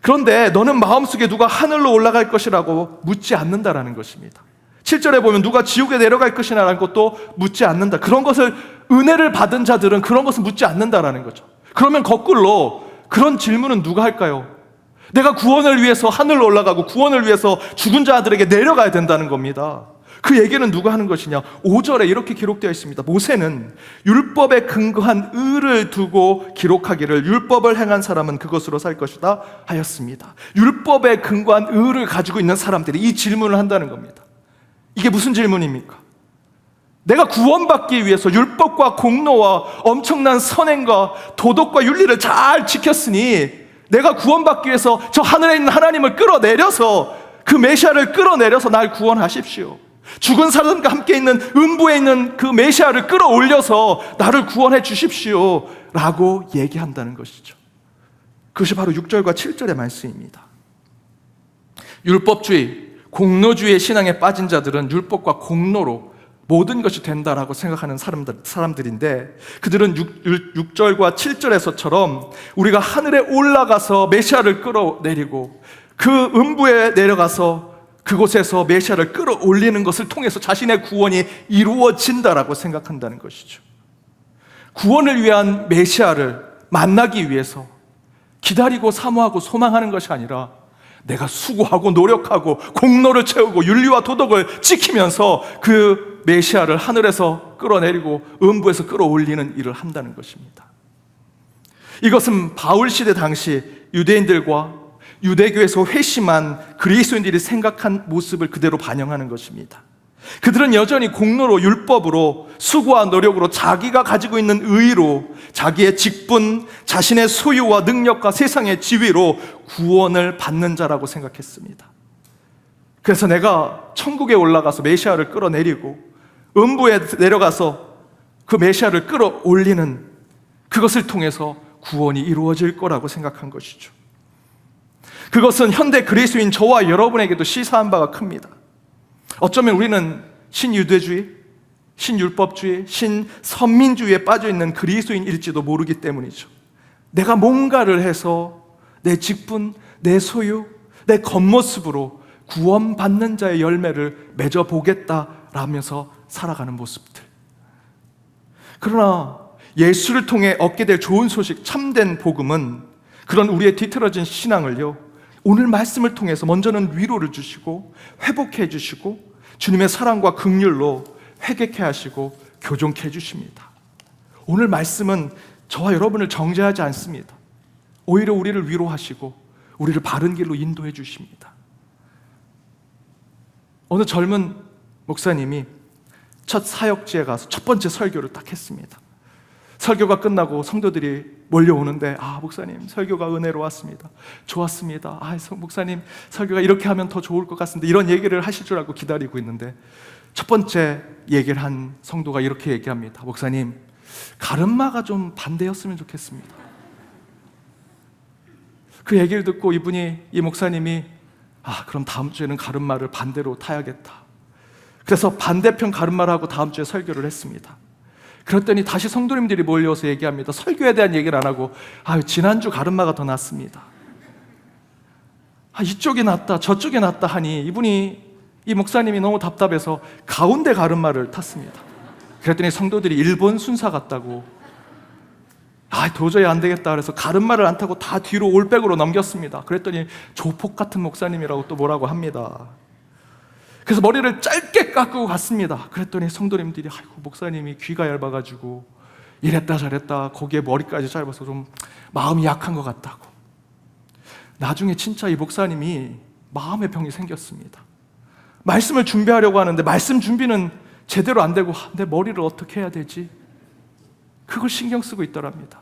그런데 너는 마음속에 누가 하늘로 올라갈 것이라고 묻지 않는다라는 것입니다. 7절에 보면 누가 지옥에 내려갈 것이라는 것도 묻지 않는다. 그런 것을, 은혜를 받은 자들은 그런 것을 묻지 않는다라는 거죠. 그러면 거꾸로 그런 질문은 누가 할까요? 내가 구원을 위해서 하늘로 올라가고 구원을 위해서 죽은 자들에게 내려가야 된다는 겁니다. 그 얘기는 누가 하는 것이냐? 5절에 이렇게 기록되어 있습니다. 모세는 율법에 근거한 의를 두고 기록하기를 율법을 행한 사람은 그것으로 살 것이다 하였습니다. 율법에 근거한 의를 가지고 있는 사람들이 이 질문을 한다는 겁니다. 이게 무슨 질문입니까? 내가 구원받기 위해서 율법과 공로와 엄청난 선행과 도덕과 윤리를 잘 지켰으니 내가 구원받기 위해서 저 하늘에 있는 하나님을 끌어내려서, 그 메시아를 끌어내려서 날 구원하십시오. 죽은 사람과 함께 있는 음부에 있는 그 메시아를 끌어올려서 나를 구원해 주십시오 라고 얘기한다는 것이죠. 그것이 바로 6절과 7절의 말씀입니다. 율법주의, 공로주의의 신앙에 빠진 자들은 율법과 공로로 모든 것이 된다라고 생각하는 사람들인데, 그들은 6절과 7절에서처럼 우리가 하늘에 올라가서 메시아를 끌어내리고 그 음부에 내려가서 그곳에서 메시아를 끌어올리는 것을 통해서 자신의 구원이 이루어진다라고 생각한다는 것이죠. 구원을 위한 메시아를 만나기 위해서 기다리고 사모하고 소망하는 것이 아니라 내가 수고하고 노력하고 공로를 채우고 윤리와 도덕을 지키면서 그 메시아를 하늘에서 끌어내리고 음부에서 끌어올리는 일을 한다는 것입니다. 이것은 바울 시대 당시 유대인들과 유대교에서 회심한 그리스도인들이 생각한 모습을 그대로 반영하는 것입니다. 그들은 여전히 공로로, 율법으로, 수고와 노력으로, 자기가 가지고 있는 의로, 자기의 직분, 자신의 소유와 능력과 세상의 지위로 구원을 받는 자라고 생각했습니다. 그래서 내가 천국에 올라가서 메시아를 끌어내리고 음부에 내려가서 그 메시아를 끌어올리는 그것을 통해서 구원이 이루어질 거라고 생각한 것이죠. 그것은 현대 그리스도인 저와 여러분에게도 시사한 바가 큽니다. 어쩌면 우리는 신유대주의, 신율법주의, 신선민주의에 빠져있는 그리스도인일지도 모르기 때문이죠. 내가 뭔가를 해서 내 직분, 내 소유, 내 겉모습으로 구원받는 자의 열매를 맺어보겠다라면서 살아가는 모습들. 그러나 예수를 통해 얻게 될 좋은 소식, 참된 복음은 그런 우리의 뒤틀어진 신앙을요, 오늘 말씀을 통해서 먼저는 위로를 주시고 회복해 주시고 주님의 사랑과 긍휼로 회개케 하시고 교정케 해주십니다. 오늘 말씀은 저와 여러분을 정죄하지 않습니다. 오히려 우리를 위로하시고 우리를 바른 길로 인도해 주십니다. 어느 젊은 목사님이 첫 사역지에 가서 첫 번째 설교를 딱 했습니다. 설교가 끝나고 성도들이 몰려오는데, 목사님 설교가 은혜로웠습니다. 좋았습니다. 목사님 설교가 이렇게 하면 더 좋을 것 같습니다. 이런 얘기를 하실 줄 알고 기다리고 있는데 첫 번째 얘기를 한 성도가 이렇게 얘기합니다. 목사님, 가르마가 좀 반대였으면 좋겠습니다. 그 얘기를 듣고 이 목사님이 그럼 다음 주에는 가르마를 반대로 타야겠다. 그래서 반대편 가르마를 하고 다음 주에 설교를 했습니다. 그랬더니 다시 성도님들이 몰려와서 얘기합니다. 설교에 대한 얘기를 안 하고 지난주 가르마가 더 낫습니다. 이쪽이 낫다 저쪽이 낫다 하니 이 목사님이 너무 답답해서 가운데 가르마를 탔습니다. 그랬더니 성도들이 일본 순사 같다고, 도저히 안 되겠다 그래서 가르마를 안 타고 다 뒤로 올백으로 넘겼습니다. 그랬더니 조폭 같은 목사님이라고 또 뭐라고 합니다. 그래서 머리를 짧게 깎고 갔습니다. 그랬더니 성도님들이 목사님이 귀가 얇아가지고 이랬다 저랬다, 거기에 머리까지 짧아서 좀 마음이 약한 것 같다고. 나중에 진짜 이 목사님이 마음의 병이 생겼습니다. 말씀을 준비하려고 하는데 말씀 준비는 제대로 안 되고 내 머리를 어떻게 해야 되지? 그걸 신경 쓰고 있더랍니다.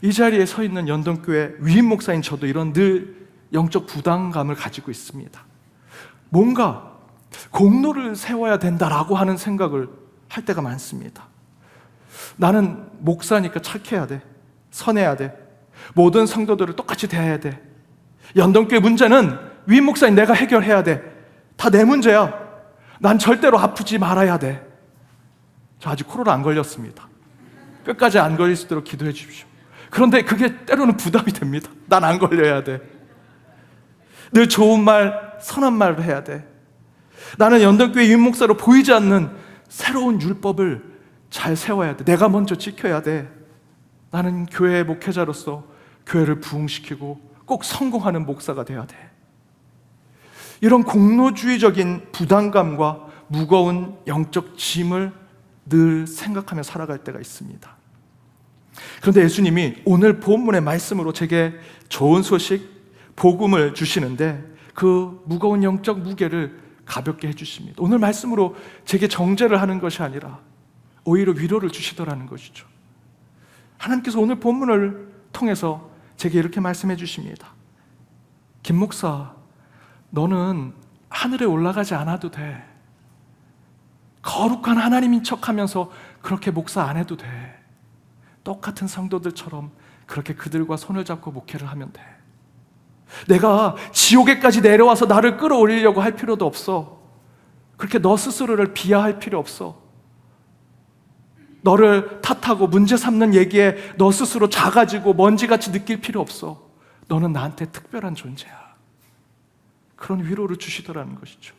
이 자리에 서 있는 연동교회 위임 목사인 저도 이런 늘 영적 부담감을 가지고 있습니다. 뭔가 공로를 세워야 된다라고 하는 생각을 할 때가 많습니다. 나는 목사니까 착해야 돼, 선해야 돼, 모든 성도들을 똑같이 대해야 돼, 연동교회 문제는 위임 목사인 내가 해결해야 돼, 다 내 문제야, 난 절대로 아프지 말아야 돼. 저 아직 코로나 안 걸렸습니다. 끝까지 안 걸릴 수 있도록 기도해 주십시오. 그런데 그게 때로는 부담이 됩니다. 난 안 걸려야 돼. 늘 좋은 말, 선한 말을 해야 돼. 나는 연동교회 유목사로 보이지 않는 새로운 율법을 잘 세워야 돼. 내가 먼저 지켜야 돼. 나는 교회 목회자로서 교회를 부흥시키고 꼭 성공하는 목사가 돼야 돼. 이런 공로주의적인 부담감과 무거운 영적 짐을 늘 생각하며 살아갈 때가 있습니다. 그런데 예수님이 오늘 본문의 말씀으로 제게 좋은 소식, 복음을 주시는데 그 무거운 영적 무게를 가볍게 해주십니다. 오늘 말씀으로 제게 정죄를 하는 것이 아니라 오히려 위로를 주시더라는 것이죠. 하나님께서 오늘 본문을 통해서 제게 이렇게 말씀해 주십니다. 김 목사, 너는 하늘에 올라가지 않아도 돼. 거룩한 하나님인 척하면서 그렇게 목사 안 해도 돼. 똑같은 성도들처럼 그렇게 그들과 손을 잡고 목회를 하면 돼. 내가 지옥에까지 내려와서 나를 끌어올리려고 할 필요도 없어. 그렇게 너 스스로를 비하할 필요 없어. 너를 탓하고 문제 삼는 얘기에 너 스스로 작아지고 먼지같이 느낄 필요 없어. 너는 나한테 특별한 존재야. 그런 위로를 주시더라는 것이죠.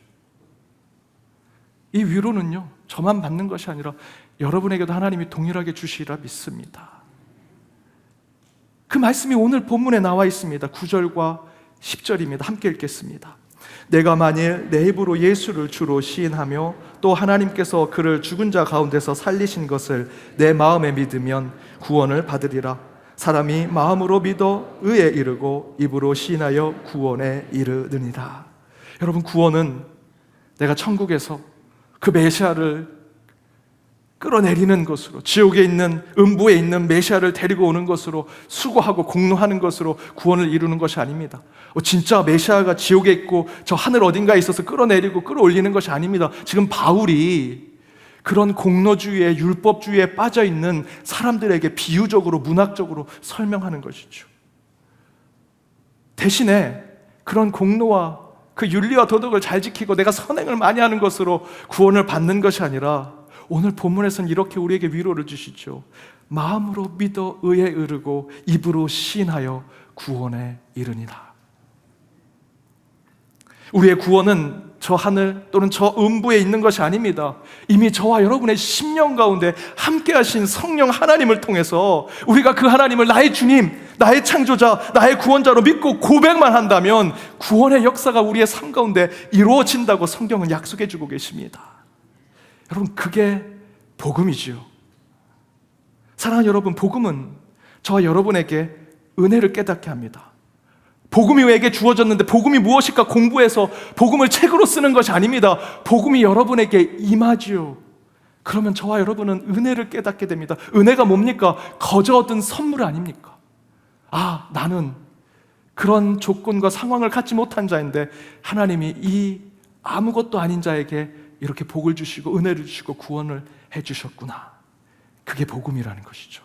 이 위로는요, 저만 받는 것이 아니라 여러분에게도 하나님이 동일하게 주시리라 믿습니다. 그 말씀이 오늘 본문에 나와 있습니다. 9절과 10절입니다. 함께 읽겠습니다. 내가 만일 내 입으로 예수를 주로 시인하며 또 하나님께서 그를 죽은 자 가운데서 살리신 것을 내 마음에 믿으면 구원을 받으리라. 사람이 마음으로 믿어 의에 이르고 입으로 시인하여 구원에 이르느니라. 여러분, 구원은 내가 천국에서 그 메시아를 끌어내리는 것으로, 지옥에 있는, 음부에 있는 메시아를 데리고 오는 것으로, 수고하고 공로하는 것으로 구원을 이루는 것이 아닙니다. 진짜 메시아가 지옥에 있고 저 하늘 어딘가에 있어서 끌어내리고 끌어올리는 것이 아닙니다. 지금 바울이 그런 공로주의에, 율법주의에 빠져있는 사람들에게 비유적으로, 문학적으로 설명하는 것이죠. 대신에 그런 공로와 그 윤리와 도덕을 잘 지키고 내가 선행을 많이 하는 것으로 구원을 받는 것이 아니라, 오늘 본문에서는 이렇게 우리에게 위로를 주시죠. 마음으로 믿어 의에 이르고 입으로 시인하여 구원에 이르니라. 우리의 구원은 저 하늘 또는 저 음부에 있는 것이 아닙니다. 이미 저와 여러분의 심령 가운데 함께 하신 성령 하나님을 통해서 우리가 그 하나님을 나의 주님, 나의 창조자, 나의 구원자로 믿고 고백만 한다면 구원의 역사가 우리의 삶 가운데 이루어진다고 성경은 약속해 주고 계십니다. 여러분, 그게 복음이지요. 사랑하는 여러분, 복음은 저와 여러분에게 은혜를 깨닫게 합니다. 복음이 우리에게 주어졌는데 복음이 무엇일까 공부해서 복음을 책으로 쓰는 것이 아닙니다. 복음이 여러분에게 임하지요. 그러면 저와 여러분은 은혜를 깨닫게 됩니다. 은혜가 뭡니까? 거저 얻은 선물 아닙니까? 아, 나는 그런 조건과 상황을 갖지 못한 자인데 하나님이 이 아무것도 아닌 자에게 이렇게 복을 주시고 은혜를 주시고 구원을 해주셨구나. 그게 복음이라는 것이죠.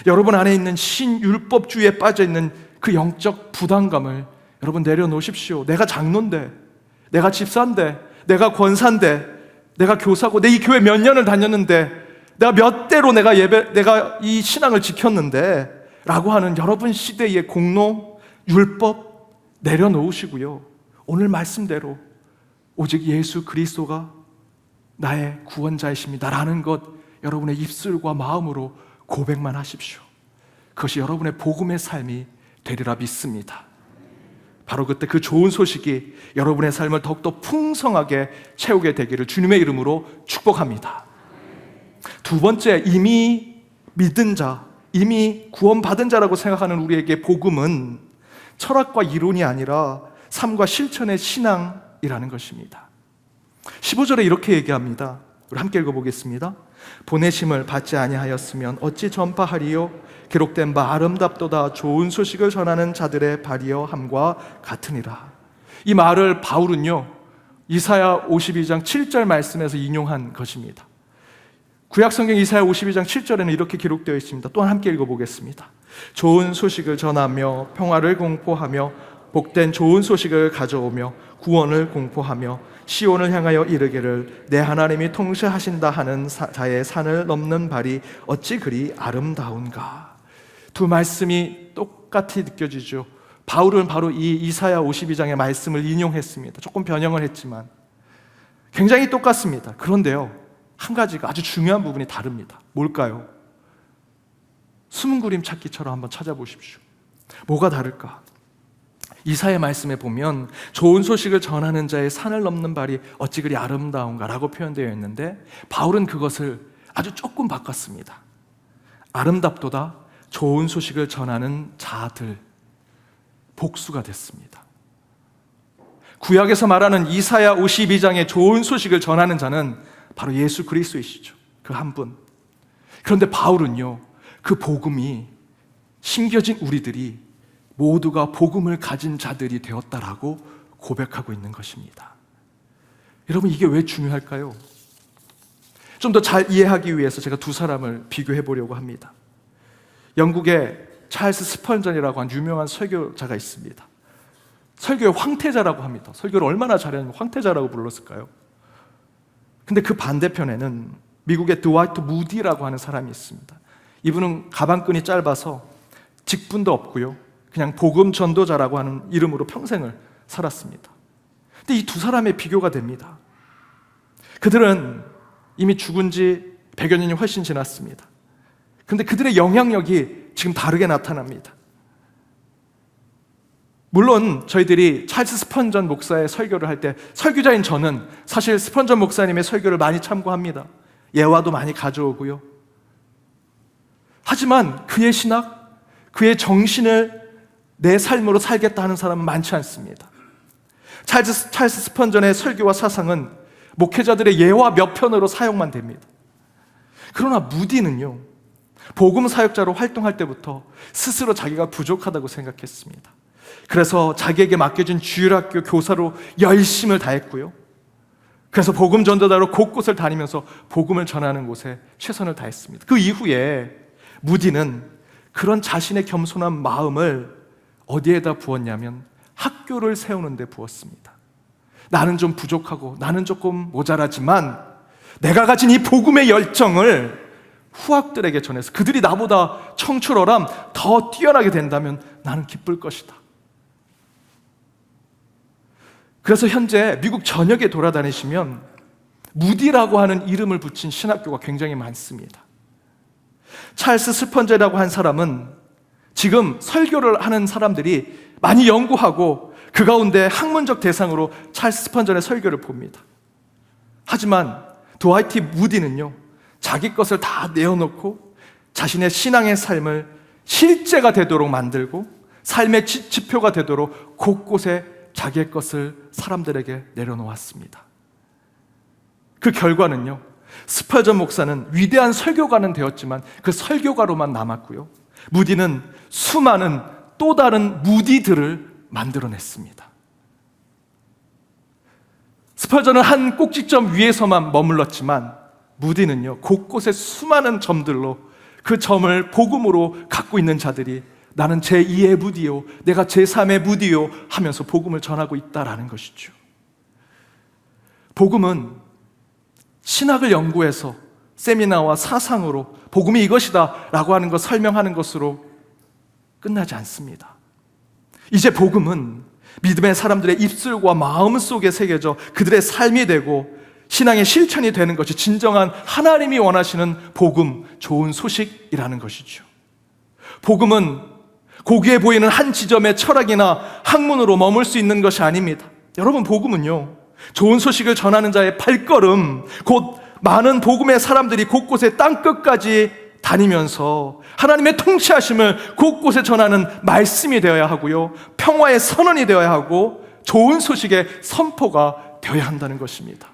여러분 안에 있는 신율법주의에 빠져있는 그 영적 부담감을 여러분 내려놓으십시오. 내가 장로인데, 내가 집사인데, 내가 권사인데, 내가 교사고, 내 이 교회 몇 년을 다녔는데, 내가 몇 대로 내가 이 신앙을 지켰는데 라고 하는 여러분 시대의 공로, 율법 내려놓으시고요. 오늘 말씀대로 오직 예수 그리스도가 나의 구원자이십니다 라는 것 여러분의 입술과 마음으로 고백만 하십시오. 그것이 여러분의 복음의 삶이 되리라 믿습니다. 바로 그때 그 좋은 소식이 여러분의 삶을 더욱더 풍성하게 채우게 되기를 주님의 이름으로 축복합니다. 두 번째, 이미 믿은 자, 이미 구원받은 자라고 생각하는 우리에게 복음은 철학과 이론이 아니라 삶과 실천의 신앙이라는 것입니다. 15절에 이렇게 얘기합니다. 우리 함께 읽어보겠습니다. 보내심을 받지 아니하였으면 어찌 전파하리요? 기록된 바 아름답도다 좋은 소식을 전하는 자들의 발이여 함과 같으니라. 이 말을 바울은요, 이사야 52장 7절 말씀에서 인용한 것입니다. 구약성경 이사야 52장 7절에는 이렇게 기록되어 있습니다. 또한 함께 읽어보겠습니다. 좋은 소식을 전하며 평화를 공포하며 복된 좋은 소식을 가져오며 구원을 공포하며 시온을 향하여 이르기를 내 하나님이 통치하신다 하는 자의 산을 넘는 발이 어찌 그리 아름다운가. 두 말씀이 똑같이 느껴지죠. 바울은 바로 이 이사야 52장의 말씀을 인용했습니다. 조금 변형을 했지만 굉장히 똑같습니다. 그런데요, 한 가지가 아주 중요한 부분이 다릅니다. 뭘까요? 숨은 그림 찾기처럼 한번 찾아보십시오. 뭐가 다를까? 이사야 말씀에 보면 좋은 소식을 전하는 자의 산을 넘는 발이 어찌 그리 아름다운가 라고 표현되어 있는데, 바울은 그것을 아주 조금 바꿨습니다. 아름답도다 좋은 소식을 전하는 자들, 복수가 됐습니다. 구약에서 말하는 이사야 52장의 좋은 소식을 전하는 자는 바로 예수 그리스도이시죠. 그 한 분. 그런데 바울은요, 그 복음이 심겨진 우리들이 모두가 복음을 가진 자들이 되었다라고 고백하고 있는 것입니다. 여러분, 이게 왜 중요할까요? 좀 더 잘 이해하기 위해서 제가 두 사람을 비교해 보려고 합니다. 영국의 찰스 스펀전이라고 한 유명한 설교자가 있습니다. 설교의 황태자라고 합니다. 설교를 얼마나 잘했는지 황태자라고 불렀을까요? 근데 그 반대편에는 미국의 드와이트 무디라고 하는 사람이 있습니다. 이분은 가방끈이 짧아서 직분도 없고요, 그냥 복음 전도자라고 하는 이름으로 평생을 살았습니다. 근데 이 두 사람의 비교가 됩니다. 그들은 이미 죽은 지 100여 년이 훨씬 지났습니다. 그런데 그들의 영향력이 지금 다르게 나타납니다. 물론 저희들이 찰스 스펀전 목사의 설교를 할 때, 설교자인 저는 사실 스펀전 목사님의 설교를 많이 참고합니다. 예화도 많이 가져오고요. 하지만 그의 신학, 그의 정신을 내 삶으로 살겠다 하는 사람은 많지 않습니다. 찰스 스펀전의 설교와 사상은 목회자들의 예와 몇 편으로 사용만 됩니다. 그러나 무디는요, 복음 사역자로 활동할 때부터 스스로 자기가 부족하다고 생각했습니다. 그래서 자기에게 맡겨진 주일학교 교사로 열심을 다했고요. 그래서 복음 전도자로 곳곳을 다니면서 복음을 전하는 곳에 최선을 다했습니다. 그 이후에 무디는 그런 자신의 겸손한 마음을 어디에다 부었냐면 학교를 세우는 데 부었습니다. 나는 좀 부족하고 나는 조금 모자라지만 내가 가진 이 복음의 열정을 후학들에게 전해서 그들이 나보다 청출어람 더 뛰어나게 된다면 나는 기쁠 것이다. 그래서 현재 미국 전역에 돌아다니시면 무디라고 하는 이름을 붙인 신학교가 굉장히 많습니다. 찰스 스펀저라고 한 사람은 지금 설교를 하는 사람들이 많이 연구하고 그 가운데 학문적 대상으로 찰스 스펀저의 설교를 봅니다. 하지만 드와이트 무디는요, 자기 것을 다 내어놓고 자신의 신앙의 삶을 실제가 되도록 만들고 삶의 지표가 되도록 곳곳에 자기의 것을 사람들에게 내려놓았습니다. 그 결과는요, 스펄저 목사는 위대한 설교가는 되었지만 그 설교가로만 남았고요, 무디는 수많은 또 다른 무디들을 만들어냈습니다. 스펄저는 한 꼭지점 위에서만 머물렀지만 무디는요, 곳곳에 수많은 점들로 그 점을 복음으로 갖고 있는 자들이 나는 제2의 무디요, 내가 제3의 무디요 하면서 복음을 전하고 있다라는 것이죠. 복음은 신학을 연구해서 세미나와 사상으로 복음이 이것이다 라고 하는 것 설명하는 것으로 끝나지 않습니다. 이제 복음은 믿음의 사람들의 입술과 마음 속에 새겨져 그들의 삶이 되고 신앙의 실천이 되는 것이 진정한 하나님이 원하시는 복음, 좋은 소식이라는 것이죠. 복음은 고기에 보이는 한 지점의 철학이나 학문으로 머물 수 있는 것이 아닙니다. 여러분, 복음은요, 좋은 소식을 전하는 자의 발걸음, 곧 많은 복음의 사람들이 곳곳에 땅끝까지 다니면서 하나님의 통치하심을 곳곳에 전하는 말씀이 되어야 하고요, 평화의 선언이 되어야 하고 좋은 소식의 선포가 되어야 한다는 것입니다.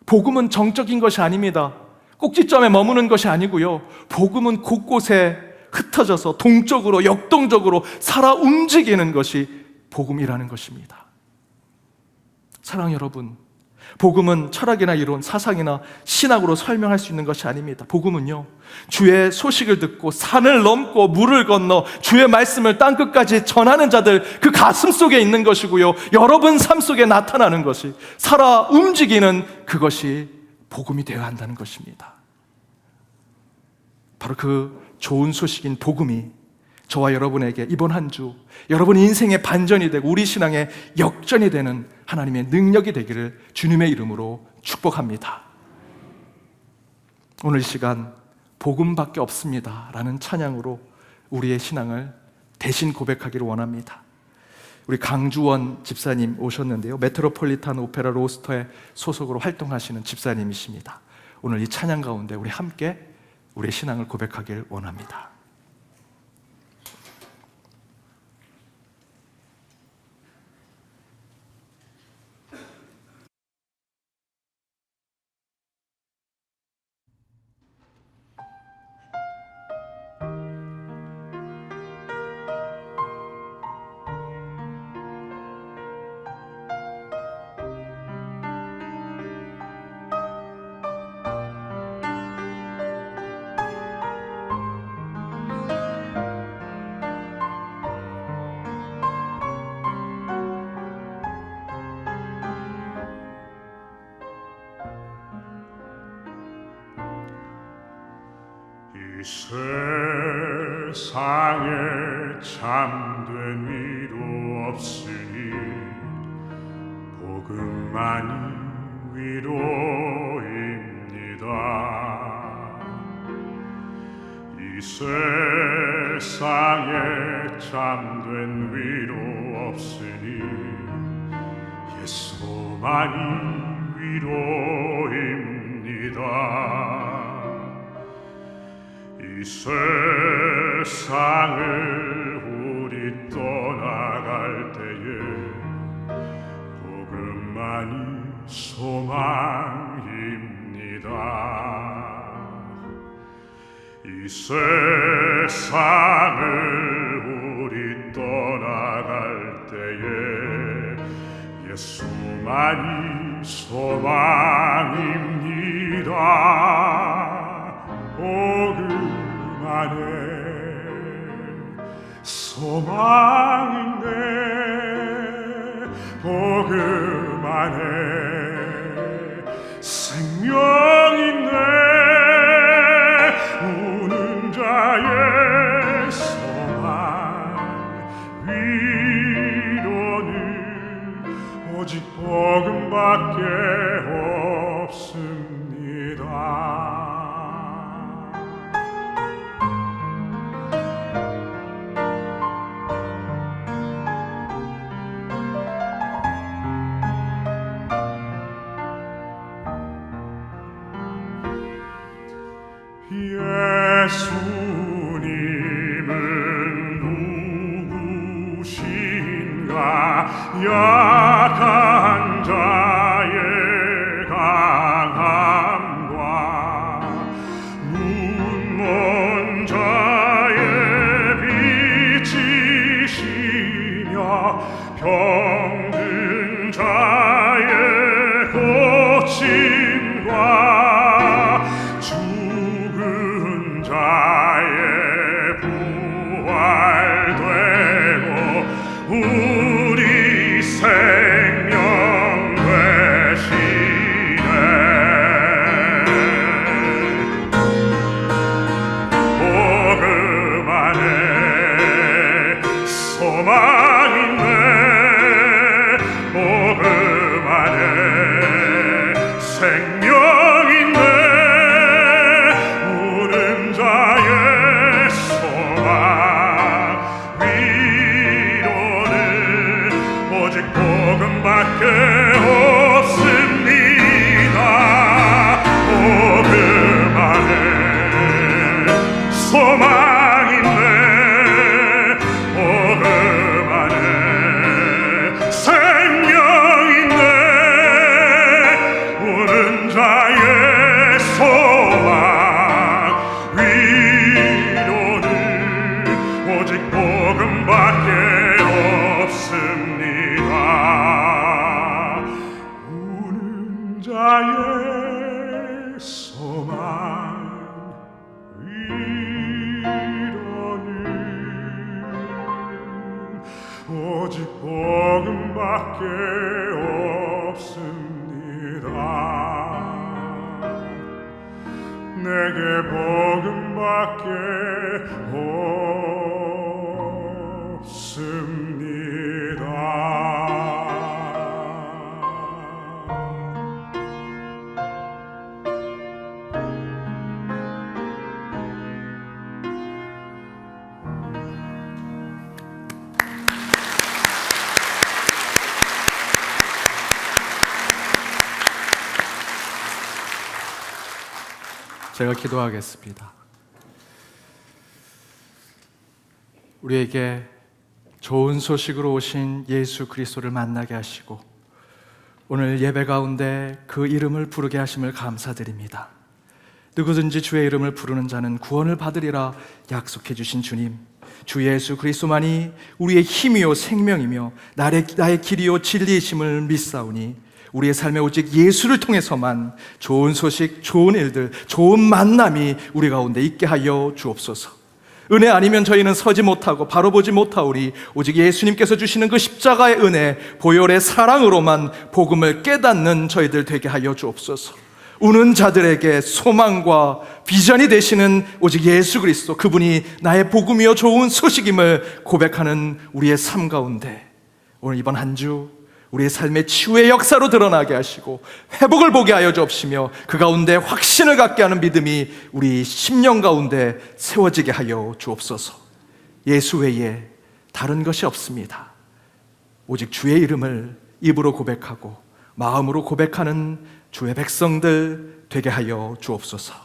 복음은 정적인 것이 아닙니다. 꼭지점에 머무는 것이 아니고요, 복음은 곳곳에 흩어져서 동쪽으로 역동적으로 살아 움직이는 것이 복음이라는 것입니다. 사랑 여러분, 복음은 철학이나 이론, 사상이나 신학으로 설명할 수 있는 것이 아닙니다. 복음은요, 주의 소식을 듣고 산을 넘고 물을 건너 주의 말씀을 땅끝까지 전하는 자들 그 가슴 속에 있는 것이고요, 여러분 삶 속에 나타나는 것이, 살아 움직이는 그것이 복음이 되어야 한다는 것입니다. 바로 그 좋은 소식인 복음이 저와 여러분에게 이번 한 주 여러분 인생의 반전이 되고 우리 신앙의 역전이 되는 하나님의 능력이 되기를 주님의 이름으로 축복합니다. 오늘 이 시간 복음밖에 없습니다 라는 찬양으로 우리의 신앙을 대신 고백하기를 원합니다. 우리 강주원 집사님 오셨는데요, 메트로폴리탄 오페라 로스터의 소속으로 활동하시는 집사님이십니다. 오늘 이 찬양 가운데 우리 함께 우리의 신앙을 고백하길 원합니다. 이 세상에 참된 위로 없으니 복음만이 위로입니다. 이 세상에 참된 위로 없으니 예수만이 위로입니다. 이 세상을 우리 떠나갈 때에 복음만이 소망입니다. 이 세상을 우리 떠나갈 때에 예수만이 소망입니다. 복음 안에 소망인데 복음 안에 생명인데 우는 자의 소망 위로는 오직 복음밖에 없습니다. 예수님은 누구신가? 약한 자의 강함과 눈먼 자의 빛이시며 병든 자의 고침과 죽은 자의 부활되고 우리 생명 되시네. 복음 안에 소망이네. 복음 안에 생명인데 우는 자의 소망 위로는 오직 복음밖에 없습니다. 복음 안에 소망인데 복음 안에 생명인데 우는 자의 소망 위로는 오직 복음밖에 없습니다. 우는 자의 소망 위로는 오직 복음밖에 없습니다. 내게 복음밖에 제가 기도하겠습니다. 우리에게 좋은 소식으로 오신 예수 그리스도를 만나게 하시고 오늘 예배 가운데 그 이름을 부르게 하심을 감사드립니다. 누구든지 주의 이름을 부르는 자는 구원을 받으리라 약속해 주신 주님, 주 예수 그리스도만이 우리의 힘이요 생명이며 나의 길이요 진리이심을 믿사오니 우리의 삶에 오직 예수를 통해서만 좋은 소식, 좋은 일들, 좋은 만남이 우리 가운데 있게 하여 주옵소서. 은혜 아니면 저희는 서지 못하고 바로 보지 못하오리. 오직 예수님께서 주시는 그 십자가의 은혜, 보혈의 사랑으로만 복음을 깨닫는 저희들 되게 하여 주옵소서. 우는 자들에게 소망과 비전이 되시는 오직 예수 그리스도, 그분이 나의 복음이요 좋은 소식임을 고백하는 우리의 삶 가운데 오늘 이번 한 주 우리의 삶의 치유의 역사로 드러나게 하시고 회복을 보게 하여 주옵시며 그 가운데 확신을 갖게 하는 믿음이 우리 심령 가운데 세워지게 하여 주옵소서. 예수 외에 다른 것이 없습니다. 오직 주의 이름을 입으로 고백하고 마음으로 고백하는 주의 백성들 되게 하여 주옵소서.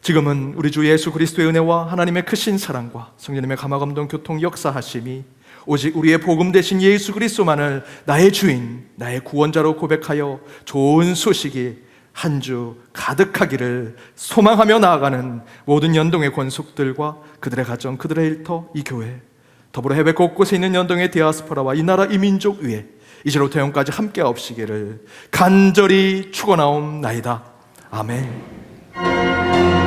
지금은 우리 주 예수 그리스도의 은혜와 하나님의 크신 사랑과 성령님의 감화감동 교통 역사하심이 오직 우리의 복음 되신 예수 그리스도만을 나의 주인, 나의 구원자로 고백하여 좋은 소식이 한 주 가득하기를 소망하며 나아가는 모든 연동의 권속들과 그들의 가정, 그들의 일터, 이 교회, 더불어 해외 곳곳에 있는 연동의 디아스포라와 이 나라 이 민족 위에 이제로부터 영까지 함께 하옵시기를 간절히 축원하옵나이다. 아멘.